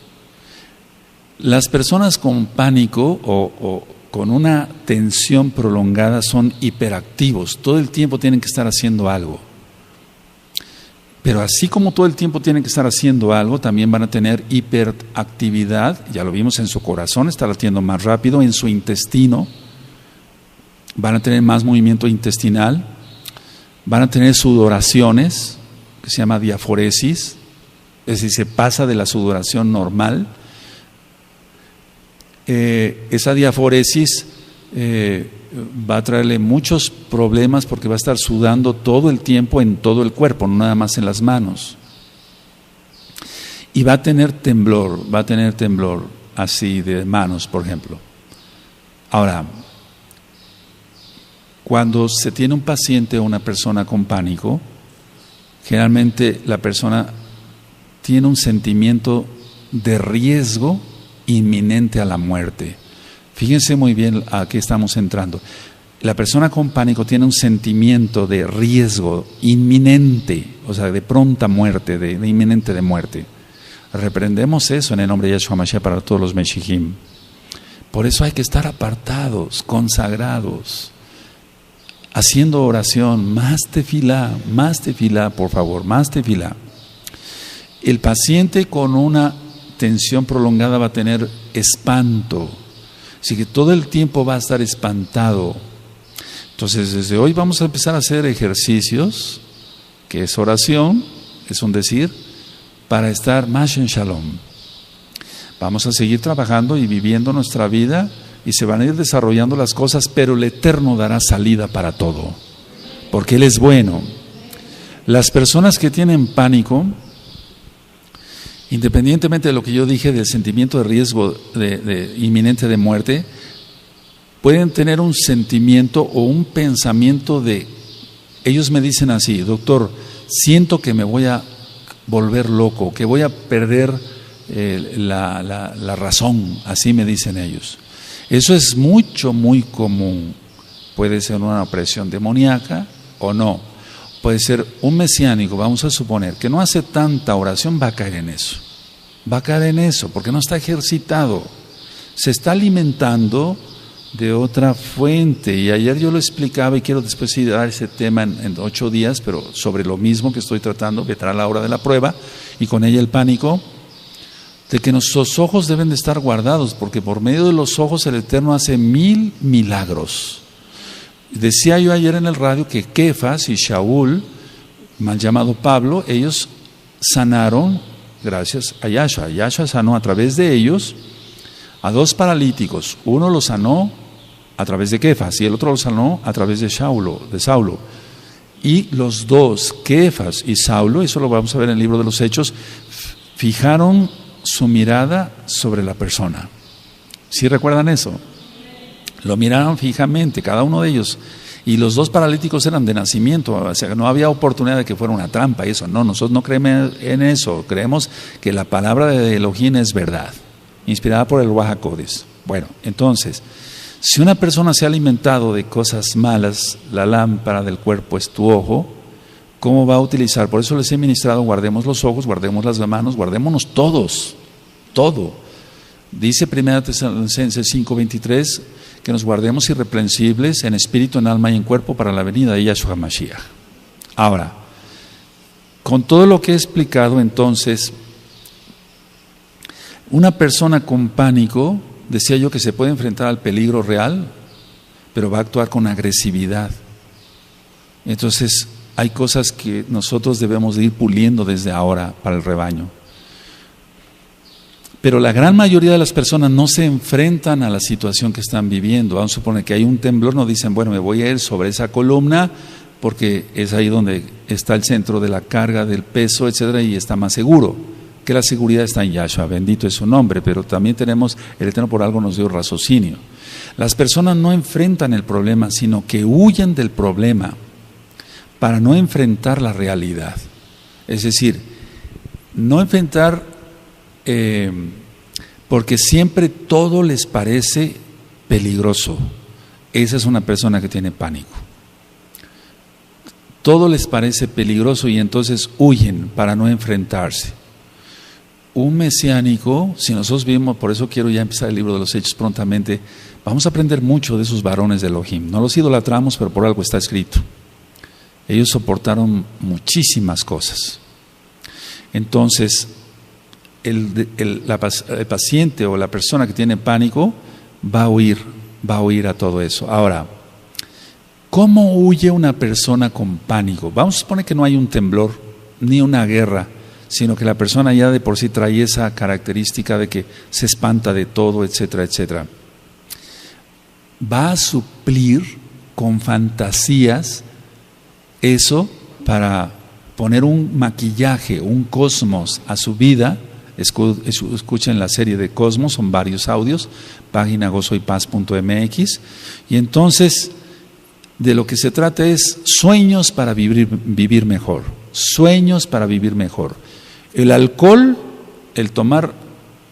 Las personas con pánico o con una tensión prolongada son hiperactivos, todo el tiempo tienen que estar haciendo algo. Pero así como todo el tiempo tienen que estar haciendo algo, también van a tener hiperactividad, ya lo vimos en su corazón, está latiendo más rápido, en su intestino, van a tener más movimiento intestinal, van a tener sudoraciones, que se llama diaforesis, es decir, se pasa de la sudoración normal. Esa diaforesis va a traerle muchos problemas porque va a estar sudando todo el tiempo en todo el cuerpo, no nada más en las manos. Y va a tener temblor así de manos, por ejemplo. Ahora, cuando se tiene un paciente o una persona con pánico, generalmente la persona tiene un sentimiento de riesgo inminente a la muerte. Fíjense muy bien a qué estamos entrando. La persona con pánico tiene un sentimiento de riesgo inminente, o sea, de pronta muerte, de inminente de muerte. Reprendemos eso en el nombre de Yahshua Mashiach para todos los Meshijim. Por eso hay que estar apartados, consagrados, haciendo oración, más tefilá, por favor, más tefilá. El paciente con una tensión prolongada va a tener espanto, así que todo el tiempo va a estar espantado. Entonces, desde hoy vamos a empezar a hacer ejercicios, que es oración, es un decir, para estar más en Shalom. Vamos a seguir trabajando y viviendo nuestra vida, y se van a ir desarrollando las cosas, pero el Eterno dará salida para todo, porque Él es bueno. Las personas que tienen pánico, independientemente de lo que yo dije del sentimiento de riesgo de inminente de muerte, pueden tener un sentimiento o un pensamiento de, ellos me dicen así: doctor, siento que me voy a volver loco, que voy a perder la razón, así me dicen ellos. Eso es muy común. Puede ser una opresión demoníaca o no. Puede ser un mesiánico, vamos a suponer, que no hace tanta oración, va a caer en eso. Va a caer en eso, porque no está ejercitado. Se está alimentando de otra fuente. Y ayer yo lo explicaba, y quiero después sí dar ese tema en 8 días, pero sobre lo mismo que estoy tratando, vendrá la hora de la prueba, y con ella el pánico, de que nuestros ojos deben de estar guardados, porque por medio de los ojos el Eterno hace 1000 milagros. Decía yo ayer en el radio que Kefas y Shaul, mal llamado Pablo, ellos sanaron gracias a Yahshua. Yahshua sanó a través de ellos a 2 paralíticos. Uno lo sanó a través de Kefas y el otro lo sanó a través de Saulo. Y los dos, Kefas y Saulo, eso lo vamos a ver en el libro de los Hechos, fijaron su mirada sobre la persona. ¿Sí recuerdan eso? Lo miraron fijamente, cada uno de ellos. Y los 2 paralíticos eran de nacimiento, o sea, no había oportunidad de que fuera una trampa y eso. No, nosotros no creemos en eso, creemos que la palabra de Elohim es verdad, inspirada por el Ruach HaKodesh. Bueno, entonces, si una persona se ha alimentado de cosas malas, la lámpara del cuerpo es tu ojo, ¿cómo va a utilizar? Por eso les he ministrado, guardemos los ojos, guardemos las manos, guardémonos todos, todo. Dice 1 Tesalonicenses 5:23 que nos guardemos irreprensibles en espíritu, en alma y en cuerpo para la venida de Yahshua Mashiach. Ahora, con todo lo que he explicado, entonces, una persona con pánico, decía yo que se puede enfrentar al peligro real, pero va a actuar con agresividad. Entonces, hay cosas que nosotros debemos de ir puliendo desde ahora para el rebaño. Pero la gran mayoría de las personas no se enfrentan a la situación que están viviendo. Vamos a suponer que hay un temblor, no dicen, bueno, me voy a ir sobre esa columna porque es ahí donde está el centro de la carga, del peso, etcétera, y está más seguro. Que la seguridad está en Yahshua, bendito es su nombre, pero también tenemos, el Eterno por algo nos dio raciocinio. Las personas no enfrentan el problema, sino que huyen del problema para no enfrentar la realidad. Es decir, no enfrentar porque siempre todo les parece peligroso. Esa es una persona que tiene pánico. Todo les parece peligroso y entonces huyen para no enfrentarse. Un mesiánico, si nosotros vimos, por eso quiero ya empezar el libro de los Hechos prontamente, vamos a aprender mucho de esos varones de Elohim. No los idolatramos, pero por algo está escrito. Ellos soportaron muchísimas cosas. Entonces, el paciente o la persona que tiene pánico va a huir a todo eso. Ahora, ¿cómo huye una persona con pánico? Vamos a suponer que no hay un temblor ni una guerra, sino que la persona ya de por sí trae esa característica de que se espanta de todo, etcétera, etcétera. Va a suplir con fantasías eso para poner un maquillaje, un cosmos a su vida. Escuchen la serie de Cosmos, son varios audios, página gozoypaz.mx, y entonces de lo que se trata es sueños para vivir mejor, sueños para vivir mejor. El alcohol, el tomar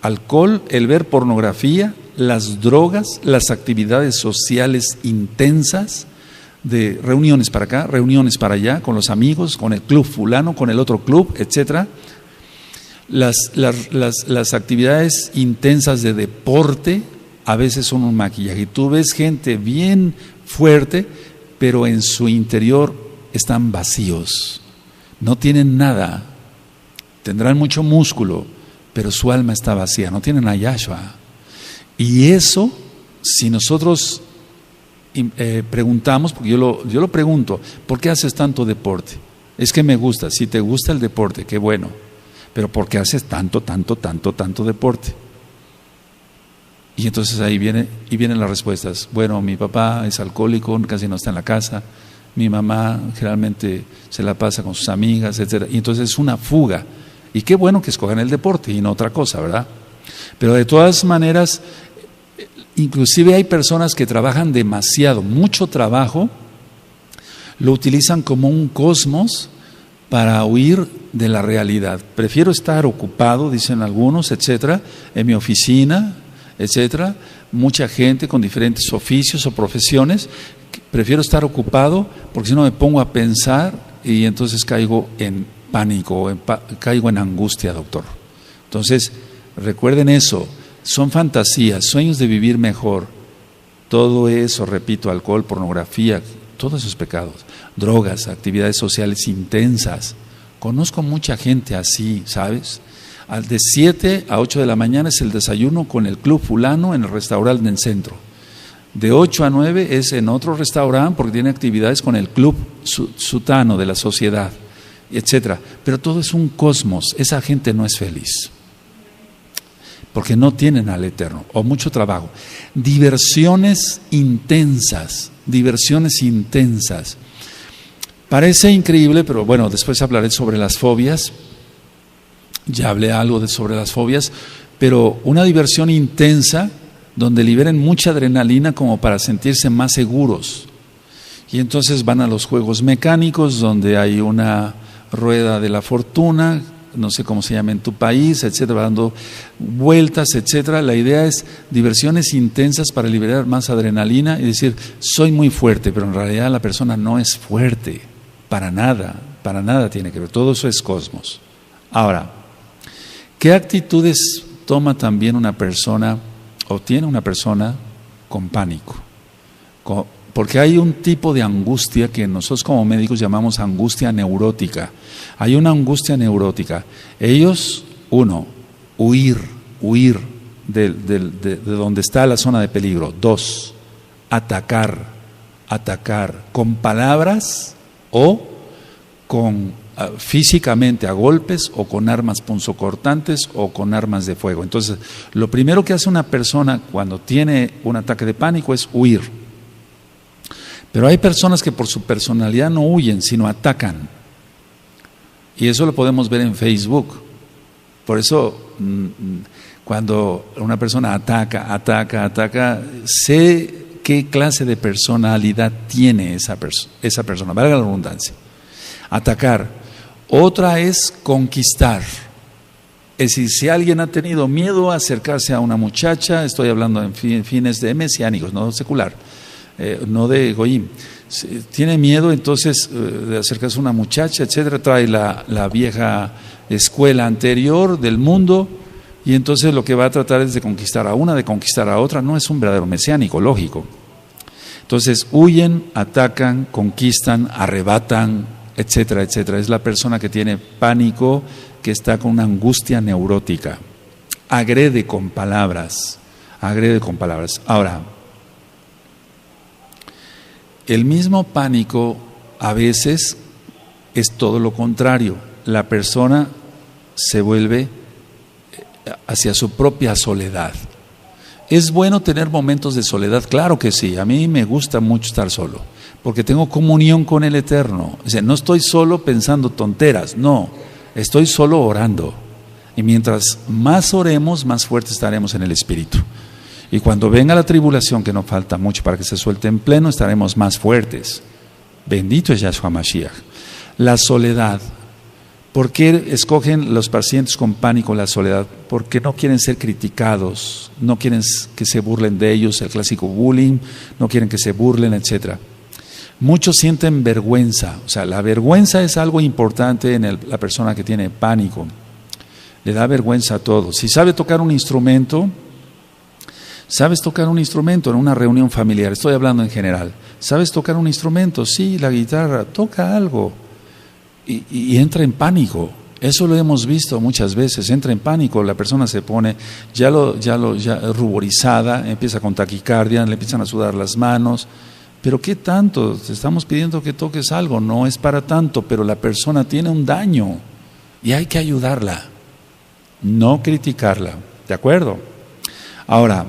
alcohol, el ver pornografía, las drogas, las actividades sociales intensas, de reuniones para acá, reuniones para allá, con los amigos, con el club fulano, con el otro club, etcétera. Las actividades intensas de deporte a veces son un maquillaje. Y tú ves gente bien fuerte, pero en su interior están vacíos, no tienen nada, tendrán mucho músculo, pero su alma está vacía, no tienen a Yahshua. Y eso, si nosotros preguntamos, porque yo lo pregunto, ¿por qué haces tanto deporte? Es que me gusta. Si te gusta el deporte, qué bueno, pero ¿por qué haces tanto deporte? Y entonces ahí vienen las respuestas. Bueno, mi papá es alcohólico, casi no está en la casa, mi mamá generalmente se la pasa con sus amigas, etcétera. Y entonces es una fuga. Y qué bueno que escojan el deporte y no otra cosa, ¿verdad? Pero de todas maneras, inclusive hay personas que trabajan demasiado, mucho trabajo, lo utilizan como un cosmos para huir de la realidad. Prefiero estar ocupado, dicen algunos, etcétera, en mi oficina, etcétera, mucha gente con diferentes oficios o profesiones, prefiero estar ocupado porque si no me pongo a pensar y entonces caigo en pánico, caigo en angustia, doctor. Entonces, recuerden eso, son fantasías, sueños de vivir mejor. Todo eso, repito, alcohol, pornografía, todos esos pecados, drogas, actividades sociales intensas. Conozco mucha gente así, ¿sabes? De 7 a 8 de la mañana es el desayuno con el club fulano en el restaurante del centro. De 8 a 9 es en otro restaurante porque tiene actividades con el club sutano de la sociedad, etcétera. Pero todo es un cosmos. Esa gente no es feliz porque no tienen al Eterno o mucho trabajo. Diversiones intensas. Parece increíble, pero bueno, después hablaré sobre las fobias. Ya hablé algo sobre las fobias, pero una diversión intensa donde liberen mucha adrenalina como para sentirse más seguros. Y entonces van a los juegos mecánicos donde hay una rueda de la fortuna, no sé cómo se llama en tu país, etcétera, dando vueltas, etcétera. La idea es diversiones intensas para liberar más adrenalina y decir, soy muy fuerte, pero en realidad la persona no es fuerte, para nada tiene que ver, todo eso es cosmos. Ahora, ¿qué actitudes toma también una persona o tiene una persona con pánico? Porque hay un tipo de angustia que nosotros como médicos llamamos angustia neurótica. Hay una angustia neurótica. Ellos, uno, huir de donde está la zona de peligro. Dos, atacar con palabras o físicamente a golpes o con armas punzocortantes o con armas de fuego. Entonces, lo primero que hace una persona cuando tiene un ataque de pánico es huir. Pero hay personas que por su personalidad no huyen, sino atacan. Y eso lo podemos ver en Facebook. Por eso, cuando una persona ataca, sé qué clase de personalidad tiene esa persona, valga la redundancia. Atacar. Otra es conquistar. Es decir, si alguien ha tenido miedo a acercarse a una muchacha, estoy hablando en fines de mesiánicos, no secular, no de Goyim, tiene miedo entonces de acercarse a una muchacha, etcétera, trae la vieja escuela anterior del mundo y entonces lo que va a tratar es de conquistar a una, de conquistar a otra. No es un verdadero mesiánico, lógico. Entonces huyen, atacan, conquistan, arrebatan, etcétera, etcétera. Es la persona que tiene pánico, que está con una angustia neurótica. Agrede con palabras. Ahora, el mismo pánico a veces es todo lo contrario. La persona se vuelve hacia su propia soledad. ¿Es bueno tener momentos de soledad? Claro que sí. A mí me gusta mucho estar solo, porque tengo comunión con el Eterno. O sea, no estoy solo pensando tonteras, no, estoy solo orando. Y mientras más oremos, más fuertes estaremos en el Espíritu. Y cuando venga la tribulación, que no falta mucho para que se suelte en pleno, estaremos más fuertes. Bendito es Yahshua Mashiach. La soledad. ¿Por qué escogen los pacientes con pánico la soledad? Porque no quieren ser criticados, no quieren que se burlen de ellos, el clásico bullying, no quieren que se burlen, etc. Muchos sienten vergüenza. O sea, la vergüenza es algo importante en la persona que tiene pánico. Le da vergüenza a todo. Si sabe tocar un instrumento, ¿sabes tocar un instrumento en una reunión familiar? Estoy hablando en general. ¿Sabes tocar un instrumento? Sí, la guitarra, toca algo. Y entra en pánico. Eso lo hemos visto muchas veces. Entra en pánico, la persona se pone ya ruborizada, empieza con taquicardia, le empiezan a sudar las manos. ¿Pero qué tanto? Te estamos pidiendo que toques algo. No es para tanto, pero la persona tiene un daño y hay que ayudarla, no criticarla. ¿De acuerdo? Ahora,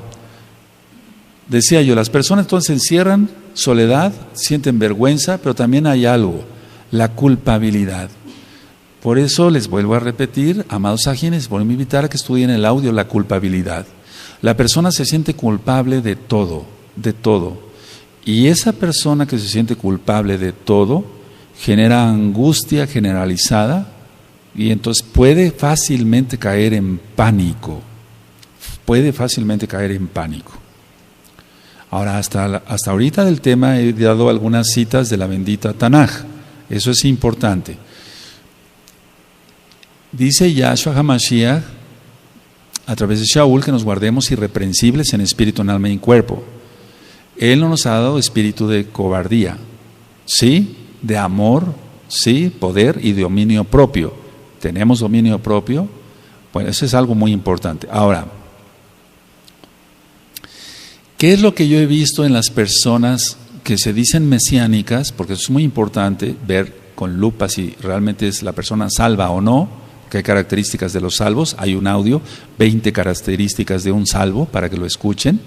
decía yo, las personas entonces se encierran, soledad, sienten vergüenza, pero también hay algo, la culpabilidad. Por eso les vuelvo a repetir, amados ajines, vuelvo a invitar a que estudien el audio, la culpabilidad. La persona se siente culpable de todo, de todo. Y esa persona que se siente culpable de todo genera angustia generalizada y entonces puede fácilmente caer en pánico. Ahora, hasta ahorita del tema he dado algunas citas de la bendita Tanaj. Eso es importante. Dice Yahshua HaMashiach a través de Shaul que nos guardemos irreprensibles en espíritu, en alma y en cuerpo. Él no nos ha dado espíritu de cobardía, sí, de amor, sí, poder y dominio propio. ¿Tenemos dominio propio? Bueno, eso es algo muy importante. Ahora, ¿Qué es lo que yo he visto en las personas que se dicen mesiánicas? Porque es muy importante ver con lupa si realmente es la persona salva o no, que hay características de los salvos. Hay un audio, 20 características de un salvo, para que lo escuchen.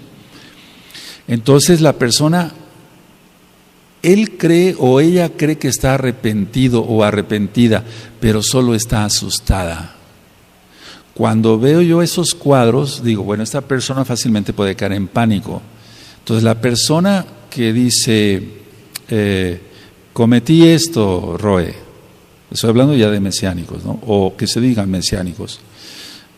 Entonces la persona, él cree o ella cree que está arrepentido o arrepentida, pero solo está asustada. Cuando veo yo esos cuadros, digo, bueno, esta persona fácilmente puede caer en pánico. Entonces la persona que dice, cometí esto, Roe, estoy hablando ya de mesiánicos, ¿no? O que se digan mesiánicos,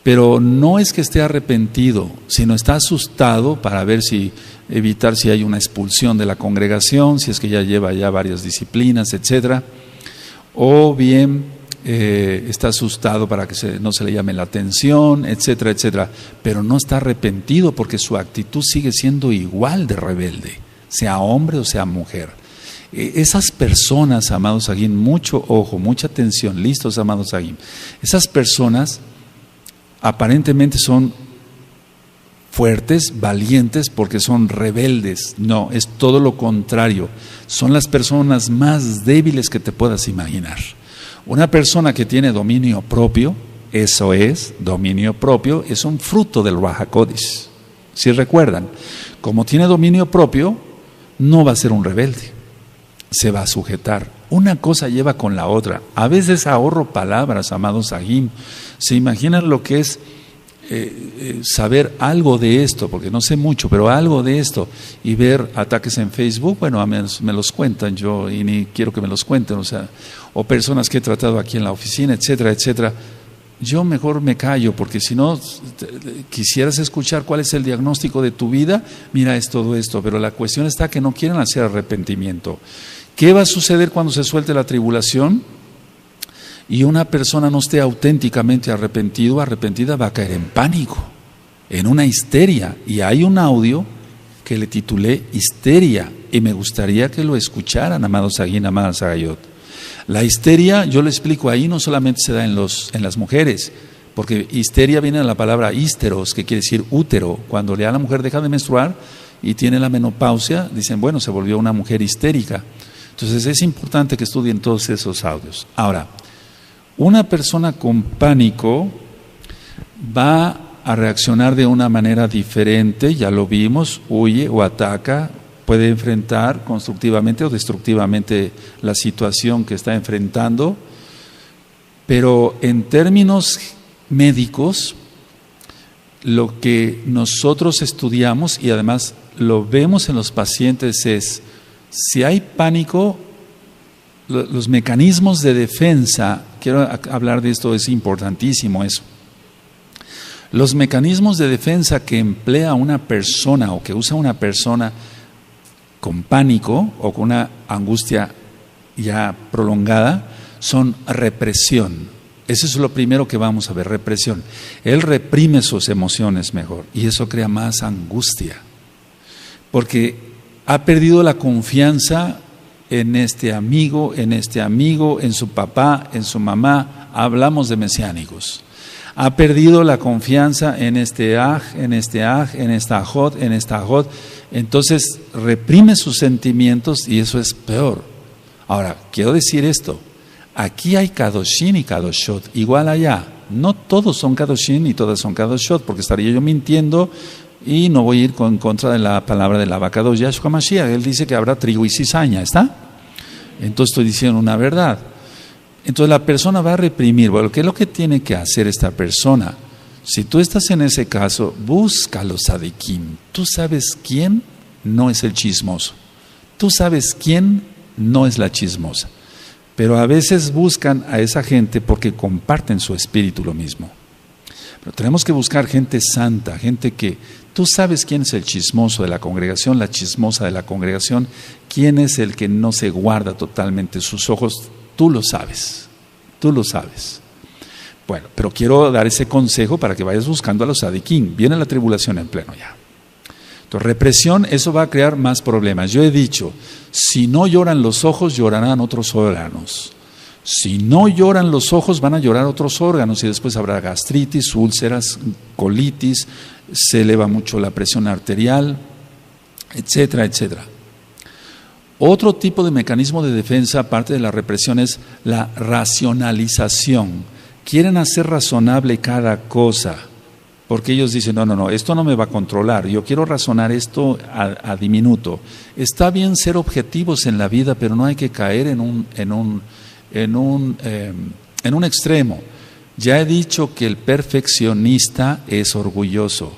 pero no es que esté arrepentido, sino está asustado para ver si, evitar si hay una expulsión de la congregación, si es que ya lleva ya varias disciplinas, etcétera, o bien está asustado para que no se le llame la atención, etcétera, etcétera, pero no está arrepentido porque su actitud sigue siendo igual de rebelde, sea hombre o sea mujer. Esas personas, amados Agim, mucho ojo, mucha atención, listos, amados Agim, esas personas aparentemente son fuertes, valientes, porque son rebeldes. No, es todo lo contrario, son las personas más débiles que te puedas imaginar. Una persona que tiene dominio propio, eso es, dominio propio, es un fruto del Ruach HaKodesh. Si recuerdan, como tiene dominio propio, no va a ser un rebelde, se va a sujetar. Una cosa lleva con la otra. A veces ahorro palabras, amados Agim. ¿Se imaginan lo que es saber algo de esto? Porque no sé mucho, pero algo de esto, y ver ataques en Facebook, bueno, a mí me los cuentan yo y ni quiero que me los cuenten, o personas que he tratado aquí en la oficina, etcétera, etcétera. Yo mejor me callo, porque si no quisieras escuchar cuál es el diagnóstico de tu vida, mira, es todo esto, pero la cuestión está que no quieren hacer arrepentimiento. ¿Qué va a suceder cuando se suelte la tribulación? Y una persona no esté auténticamente arrepentida, va a caer en pánico, en una histeria. Y hay un audio que le titulé Histeria, y me gustaría que lo escucharan, amados Agim, amadas Agayot. La histeria, yo lo explico ahí, no solamente se da en las mujeres, porque histeria viene de la palabra hísteros, que quiere decir útero. Cuando ya la mujer deja de menstruar y tiene la menopausia, dicen, bueno, se volvió una mujer histérica. Entonces es importante que estudien todos esos audios. Ahora, una persona con pánico va a reaccionar de una manera diferente, ya lo vimos, huye o ataca, puede enfrentar constructivamente o destructivamente la situación que está enfrentando, pero en términos médicos, lo que nosotros estudiamos y además lo vemos en los pacientes es, si hay pánico, los mecanismos de defensa, quiero hablar de esto, es importantísimo eso. Los mecanismos de defensa que emplea una persona o que usa una persona con pánico o con una angustia ya prolongada son represión. Eso es lo primero que vamos a ver, represión. Él reprime sus emociones mejor y eso crea más angustia, porque ha perdido la confianza en este amigo, en su papá, en su mamá. Hablamos de mesiánicos. Ha perdido la confianza en este en esta ajot. Entonces reprime sus sentimientos y eso es peor. Ahora, quiero decir esto. Aquí hay Kadoshim y Kadoshot, igual allá. No todos son Kadoshim y todas son Kadoshot, porque estaría yo mintiendo y no voy a ir en contra de la palabra del Abacados Yahshua Mashiach. Él dice que habrá trigo y cizaña, ¿está? Entonces estoy diciendo una verdad. Entonces la persona va a reprimir. Bueno, ¿qué es lo que tiene que hacer esta persona? Si tú estás en ese caso, busca los tzadikim. Tú sabes quién no es el chismoso. Tú sabes quién no es la chismosa. Pero a veces buscan a esa gente porque comparten su espíritu lo mismo. Pero tenemos que buscar gente santa, gente que tú sabes quién es el chismoso de la congregación, la chismosa de la congregación, quién es el que no se guarda totalmente sus ojos, tú lo sabes. Bueno, pero quiero dar ese consejo para que vayas buscando a los tzadikim. Viene la tribulación en pleno ya. Entonces, represión, eso va a crear más problemas. Yo he dicho, si no lloran los ojos, llorarán otros órganos. Si no lloran los ojos, van a llorar otros órganos y después habrá gastritis, úlceras, colitis, se eleva mucho la presión arterial. etcétera, etcétera. Otro tipo de mecanismo de defensa, aparte de la represión, es la racionalización. Quieren hacer razonable cada cosa, porque ellos dicen, no, esto no me va a controlar, yo quiero razonar esto a diminuto. Está bien ser objetivos en la vida, pero no hay que caer en un extremo. Ya he dicho que el perfeccionista es orgulloso.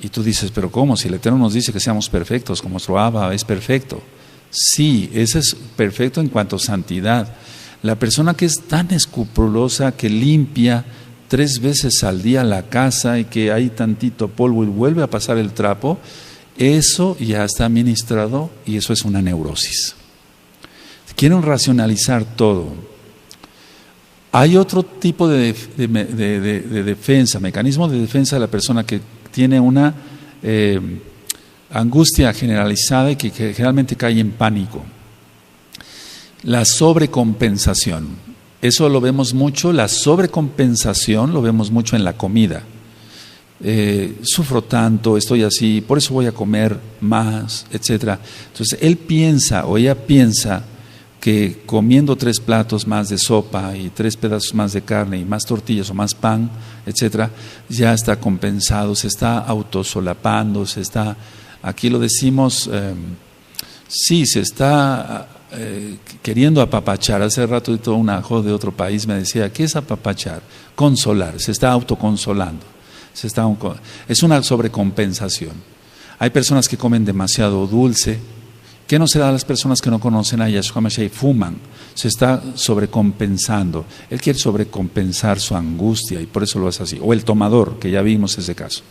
Y tú dices, pero ¿cómo? Si el Eterno nos dice que seamos perfectos, como nuestro Abba es perfecto. Sí, ese es perfecto en cuanto a santidad. La persona que es tan escrupulosa, que limpia 3 veces al día la casa y que hay tantito polvo y vuelve a pasar el trapo, eso ya está ministrado y eso es una neurosis. Quieren racionalizar todo. Hay otro tipo de defensa, mecanismo de defensa de la persona que tiene una angustia generalizada y que generalmente cae en pánico. La sobrecompensación. Eso lo vemos mucho, la sobrecompensación lo vemos mucho en la comida. Sufro tanto, estoy así, por eso voy a comer más, etc. Entonces él piensa o ella piensa que comiendo 3 platos más de sopa y 3 pedazos más de carne y más tortillas o más pan, etcétera, ya está compensado, se está autosolapando, se está, aquí lo decimos, sí, se está queriendo apapachar. Hace rato una joven de otro país me decía, ¿qué es apapachar? Consolar, se está autoconsolando, es una sobrecompensación. Hay personas que comen demasiado dulce. ¿Qué no se da a las personas que no conocen a Yahshua Mashiach y fuman? Se está sobrecompensando. Él quiere sobrecompensar su angustia y por eso lo hace así. O el tomador, que ya vimos ese caso.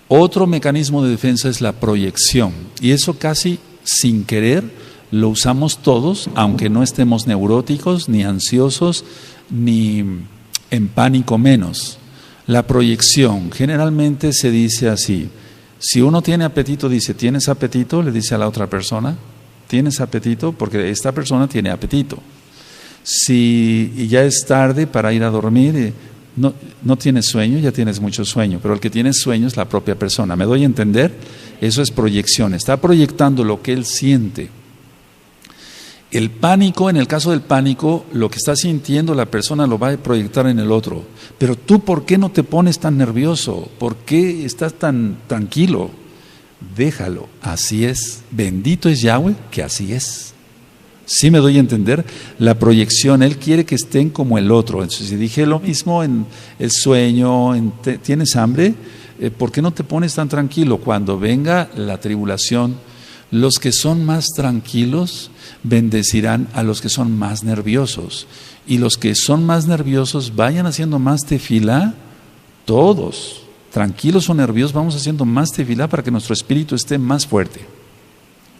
Otro mecanismo de defensa es la proyección. Y eso casi sin querer lo usamos todos, aunque no estemos neuróticos, ni ansiosos, ni en pánico menos. La proyección generalmente se dice así. Si uno tiene apetito, dice, ¿tienes apetito? Le dice a la otra persona, ¿tienes apetito? Porque esta persona tiene apetito. Si ya es tarde para ir a dormir, no tienes sueño, ya tienes mucho sueño, pero el que tiene sueño es la propia persona. ¿Me doy a entender? Eso es proyección, está proyectando lo que él siente. El pánico, en el caso del pánico, lo que está sintiendo la persona lo va a proyectar en el otro. Pero tú, ¿por qué no te pones tan nervioso? ¿Por qué estás tan tranquilo? Déjalo, así es. Bendito es Yahweh, que así es. ¿Sí me doy a entender? La proyección, Él quiere que estén como el otro. Entonces, si dije lo mismo en el sueño, ¿tienes hambre? ¿Por qué no te pones tan tranquilo? Cuando venga la tribulación, los que son más tranquilos bendecirán a los que son más nerviosos. Y los que son más nerviosos vayan haciendo más tefilá, todos, tranquilos o nerviosos, vamos haciendo más tefilá para que nuestro espíritu esté más fuerte.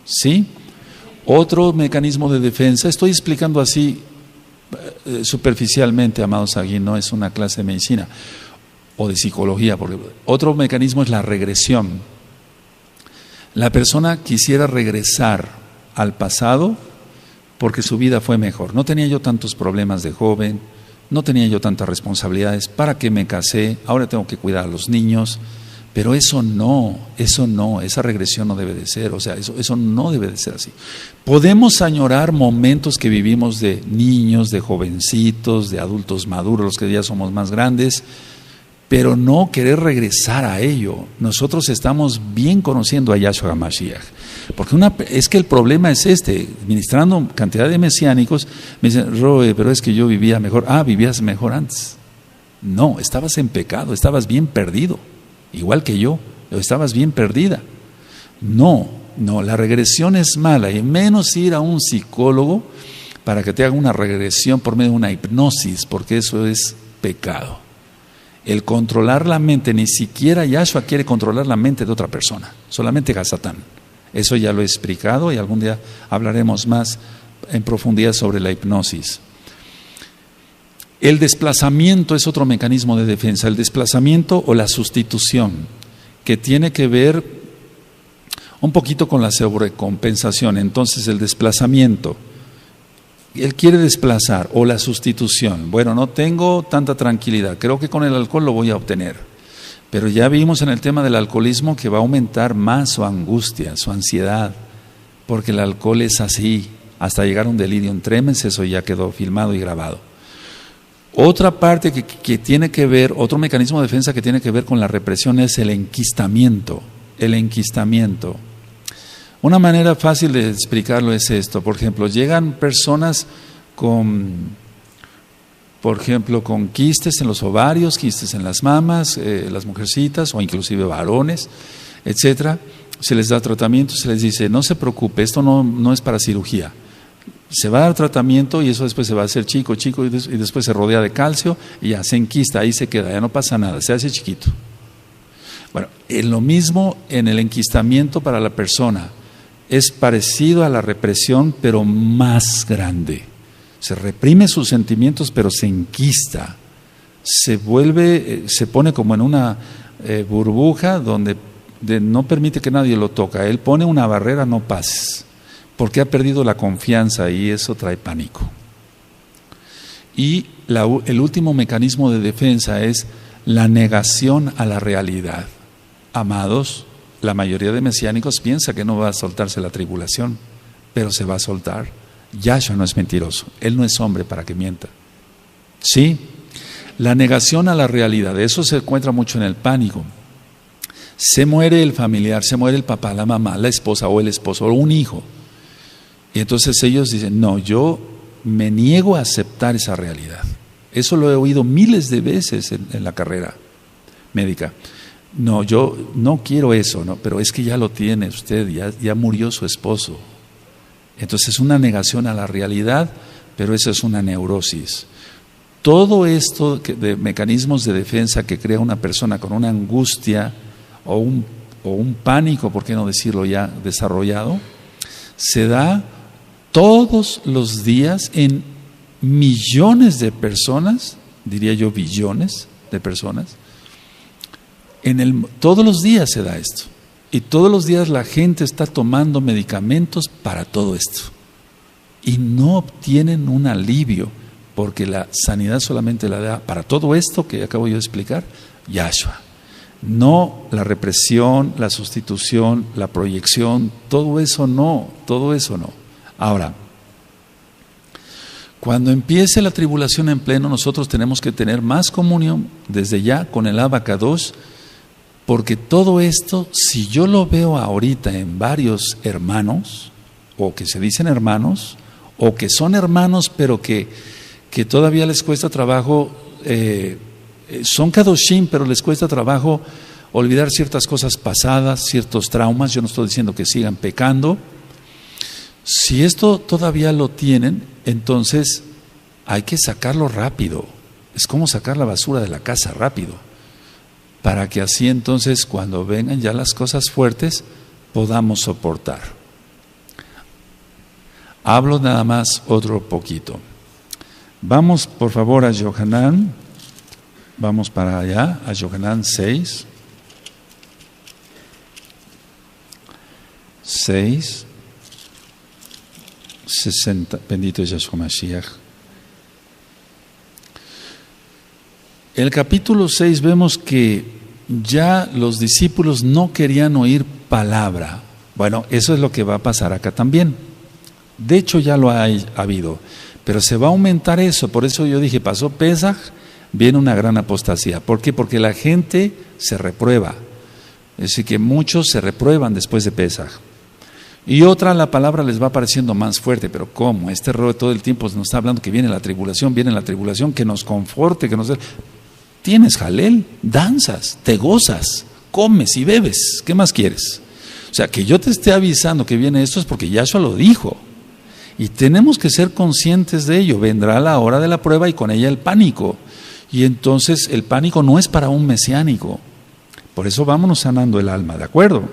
¿Sí? Otro mecanismo de defensa, estoy explicando así superficialmente, amados, aquí no es una clase de medicina o de psicología, porque otro mecanismo es la regresión. La persona quisiera regresar al pasado porque su vida fue mejor. No tenía yo tantos problemas de joven, no tenía yo tantas responsabilidades, ¿para qué me casé? Ahora tengo que cuidar a los niños. Pero eso no, esa regresión no debe de ser, o sea, eso no debe de ser así. Podemos añorar momentos que vivimos de niños, de jovencitos, de adultos maduros, los que ya somos más grandes, pero no querer regresar a ello. Nosotros estamos bien conociendo a Yahshua Mashiach, porque es que el problema es ministrando cantidad de mesiánicos, me dicen, Roe, pero es que yo vivía mejor. Vivías mejor antes. No, estabas en pecado, estabas bien perdido, igual que yo, estabas bien perdida. No, la regresión es mala, y menos ir a un psicólogo para que te haga una regresión por medio de una hipnosis, porque eso es pecado. El controlar la mente, ni siquiera Yahshua quiere controlar la mente de otra persona, solamente Hasatán. Eso ya lo he explicado y algún día hablaremos más en profundidad sobre la hipnosis. El desplazamiento es otro mecanismo de defensa, el desplazamiento o la sustitución, que tiene que ver un poquito con la sobrecompensación. Entonces el desplazamiento, él quiere desplazar, o la sustitución. Bueno, no tengo tanta tranquilidad, creo que con el alcohol lo voy a obtener. Pero ya vimos en el tema del alcoholismo que va a aumentar más su angustia, su ansiedad, porque el alcohol es así, hasta llegar a un delirium tremens. Eso ya quedó filmado y grabado. Otra parte que tiene que ver, otro mecanismo de defensa que tiene que ver con la represión es el enquistamiento. El enquistamiento. Una manera fácil de explicarlo es esto. Por ejemplo, llegan personas con quistes en los ovarios, quistes en las mamas, las mujercitas o inclusive varones, etcétera. Se les da tratamiento, se les dice, no se preocupe, esto no es para cirugía. Se va a dar tratamiento y eso después se va a hacer chico y después se rodea de calcio y ya se enquista, ahí se queda, ya no pasa nada, se hace chiquito. Bueno, lo mismo en el enquistamiento para la persona. Es parecido a la represión, pero más grande. Se reprime sus sentimientos, pero se enquista. Se pone como en una burbuja donde no permite que nadie lo toque. Él pone una barrera, no pases, porque ha perdido la confianza y eso trae pánico. Y el último mecanismo de defensa es la negación a la realidad. Amados, la mayoría de mesiánicos piensa que no va a soltarse la tribulación, pero se va a soltar. Yahshua no es mentiroso, Él no es hombre para que mienta. Sí, la negación a la realidad, eso se encuentra mucho en el pánico. Se muere el familiar, se muere el papá, la mamá, la esposa o el esposo o un hijo. Y entonces ellos dicen, no, yo me niego a aceptar esa realidad. Eso lo he oído miles de veces en la carrera médica. No, yo no quiero eso, no, pero es que ya lo tiene usted, ya murió su esposo. Entonces es una negación a la realidad, pero eso es una neurosis. Todo esto de mecanismos de defensa que crea una persona con una angustia o un pánico, por qué no decirlo ya desarrollado, se da todos los días en millones de personas, diría yo billones de personas. Todos los días se da esto. Y todos los días la gente está tomando medicamentos para todo esto. Y no obtienen un alivio, porque la sanidad solamente la da para todo esto que acabo yo de explicar, Yahshua. No la represión, la sustitución, la proyección, todo eso no. Ahora, cuando empiece la tribulación en pleno, nosotros tenemos que tener más comunión desde ya con el Abacados, porque todo esto, si yo lo veo ahorita en varios hermanos, o que se dicen hermanos, o que son hermanos, pero que todavía les cuesta trabajo, son kadoshim, pero les cuesta trabajo olvidar ciertas cosas pasadas, ciertos traumas. Yo no estoy diciendo que sigan pecando. Si esto todavía lo tienen, entonces hay que sacarlo rápido. Es como sacar la basura de la casa rápido, para que así entonces cuando vengan ya las cosas fuertes podamos soportar. Hablo nada más otro poquito. Vamos por favor a Yohanan, vamos para allá, a Yohanan 6, 60, bendito es Yahshua Mashiach. En el capítulo 6 vemos que ya los discípulos no querían oír palabra. Bueno, eso es lo que va a pasar acá también. De hecho ya lo ha habido, pero se va a aumentar eso. Por eso yo dije, pasó Pesaj, viene una gran apostasía. ¿Por qué? Porque la gente se reprueba. Es decir, que muchos se reprueban después de Pesaj. Y otra, la palabra les va pareciendo más fuerte, pero ¿cómo? Este rollo todo el tiempo nos está hablando que viene la tribulación, que nos conforte, que nos... Tienes jalel, danzas, te gozas, comes y bebes, ¿qué más quieres? O sea, que yo te esté avisando que viene esto es porque Yahshua lo dijo. Y tenemos que ser conscientes de ello. Vendrá la hora de la prueba y con ella el pánico. Y entonces el pánico no es para un mesiánico. Por eso vámonos sanando el alma, ¿de acuerdo?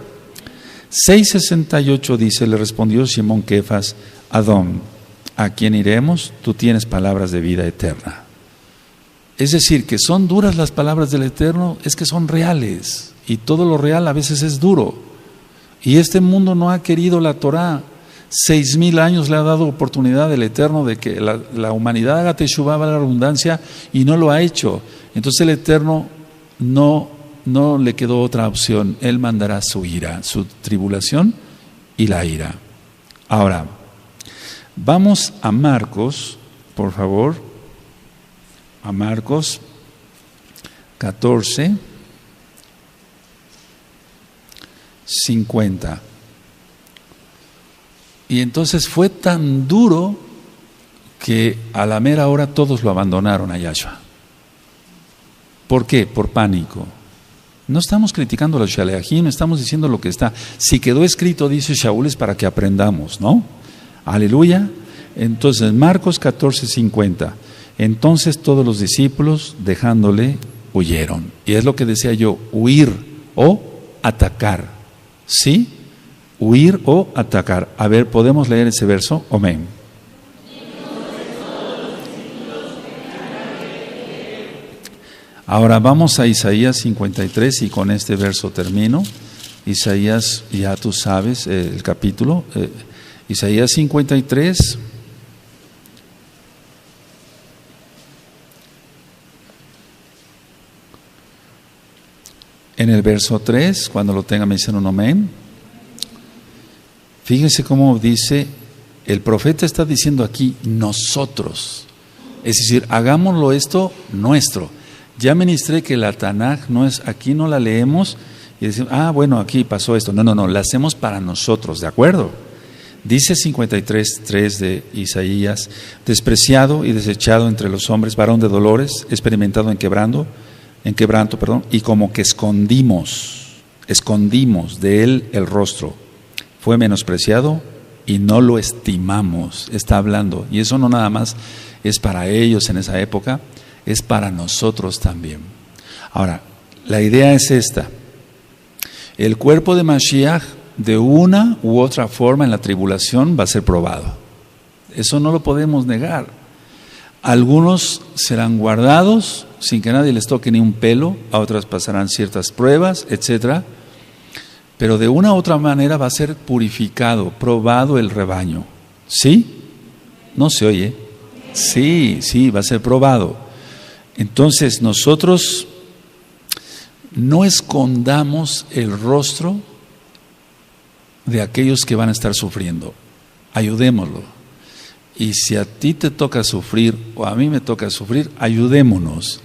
6:68 dice, le respondió Simón Kefas, Adón, ¿a quién iremos? Tú tienes palabras de vida eterna. Es decir, que son duras las palabras del Eterno, es que son reales. Y todo lo real a veces es duro. Y este mundo no ha querido la Torah. 6,000 años le ha dado oportunidad el Eterno de que la humanidad haga teshuvá, la redundancia, y no lo ha hecho. Entonces el Eterno no no le quedó otra opción. Él mandará su ira, su tribulación y la ira. Ahora, vamos a Marcos, por favor, a Marcos 14, 50. Y entonces fue tan duro que a la mera hora todos lo abandonaron a Yahshua. ¿Por qué? Por pánico. No estamos criticando a los Shaleahim, estamos diciendo lo que está. Si quedó escrito, dice Shaul, es para que aprendamos, ¿no? Aleluya. Entonces, Marcos 14:50. Entonces todos los discípulos, dejándole, huyeron. Y es lo que decía yo, huir o atacar. ¿Sí? Huir o atacar. A ver, ¿podemos leer ese verso? Amén. Ahora vamos a Isaías 53 y con este verso termino. Isaías, ya tú sabes el capítulo. Isaías 53. En el verso 3, cuando lo tenga me dicen un amén. Fíjense cómo dice, el profeta está diciendo aquí, nosotros. Es decir, hagámoslo esto nuestro. Ya ministré que la Tanaj no es, aquí no la leemos y decimos, bueno, aquí pasó esto. No, la hacemos para nosotros, ¿de acuerdo? Dice 53:3 de Isaías, despreciado y desechado entre los hombres, varón de dolores, experimentado en quebranto, y como que escondimos de él el rostro. Fue menospreciado y no lo estimamos, está hablando. Y eso no nada más es para ellos en esa época, es para nosotros también. Ahora, la idea es esta. El cuerpo de Mashiach, de una u otra forma en la tribulación, va a ser probado. Eso no lo podemos negar. Algunos serán guardados sin que nadie les toque ni un pelo, a otras pasarán ciertas pruebas, etcétera. Pero de una u otra manera va a ser purificado, probado el rebaño. ¿Sí? ¿No se oye? Sí, va a ser probado. Entonces nosotros no escondamos el rostro de aquellos que van a estar sufriendo. Ayudémoslo. Y si a ti te toca sufrir o a mí me toca sufrir, ayudémonos.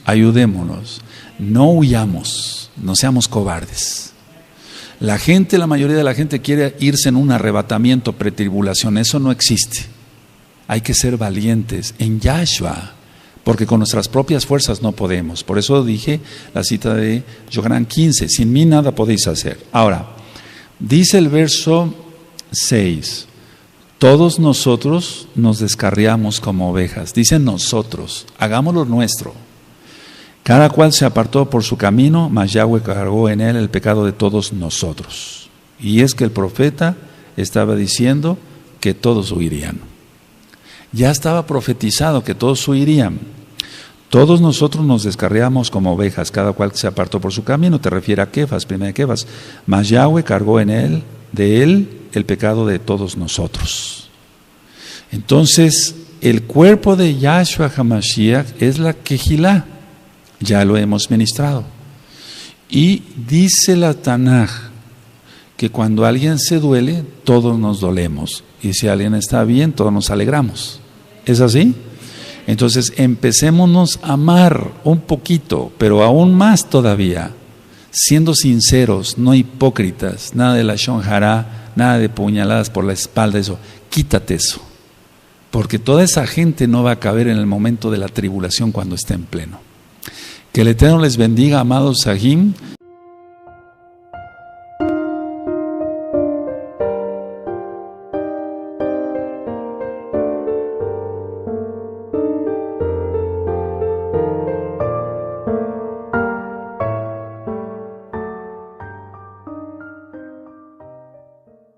No huyamos, no seamos cobardes. La mayoría de la gente quiere irse en un arrebatamiento pretribulación. Eso no existe. Hay que ser valientes en Yahshua, porque con nuestras propias fuerzas no podemos. Por eso dije la cita de Yohanan 15, sin mí nada podéis hacer. Ahora, dice el verso 6, todos nosotros nos descarriamos como ovejas. Dice nosotros, hagámoslo nuestro. Cada cual se apartó por su camino, mas Yahweh cargó en él el pecado de todos nosotros. Y es que el profeta estaba diciendo que todos huirían. Ya estaba profetizado que todos huirían. Todos nosotros nos descarriamos como ovejas, cada cual se apartó por su camino. Te refiere a Kefas, primera Kefas. Mas Yahweh cargó en él, de él, el pecado de todos nosotros. Entonces, el cuerpo de Yahshua HaMashiach es la Kehilá. Ya lo hemos ministrado. Y dice la Tanaj que cuando alguien se duele, todos nos dolemos. Y si alguien está bien, todos nos alegramos. ¿Es así? Entonces empecémonos a amar un poquito, pero aún más todavía, siendo sinceros, no hipócritas, nada de lashon hará, nada de puñaladas por la espalda, eso, quítate eso, porque toda esa gente no va a caber en el momento de la tribulación cuando esté en pleno. Que el Eterno les bendiga, amados Sahim.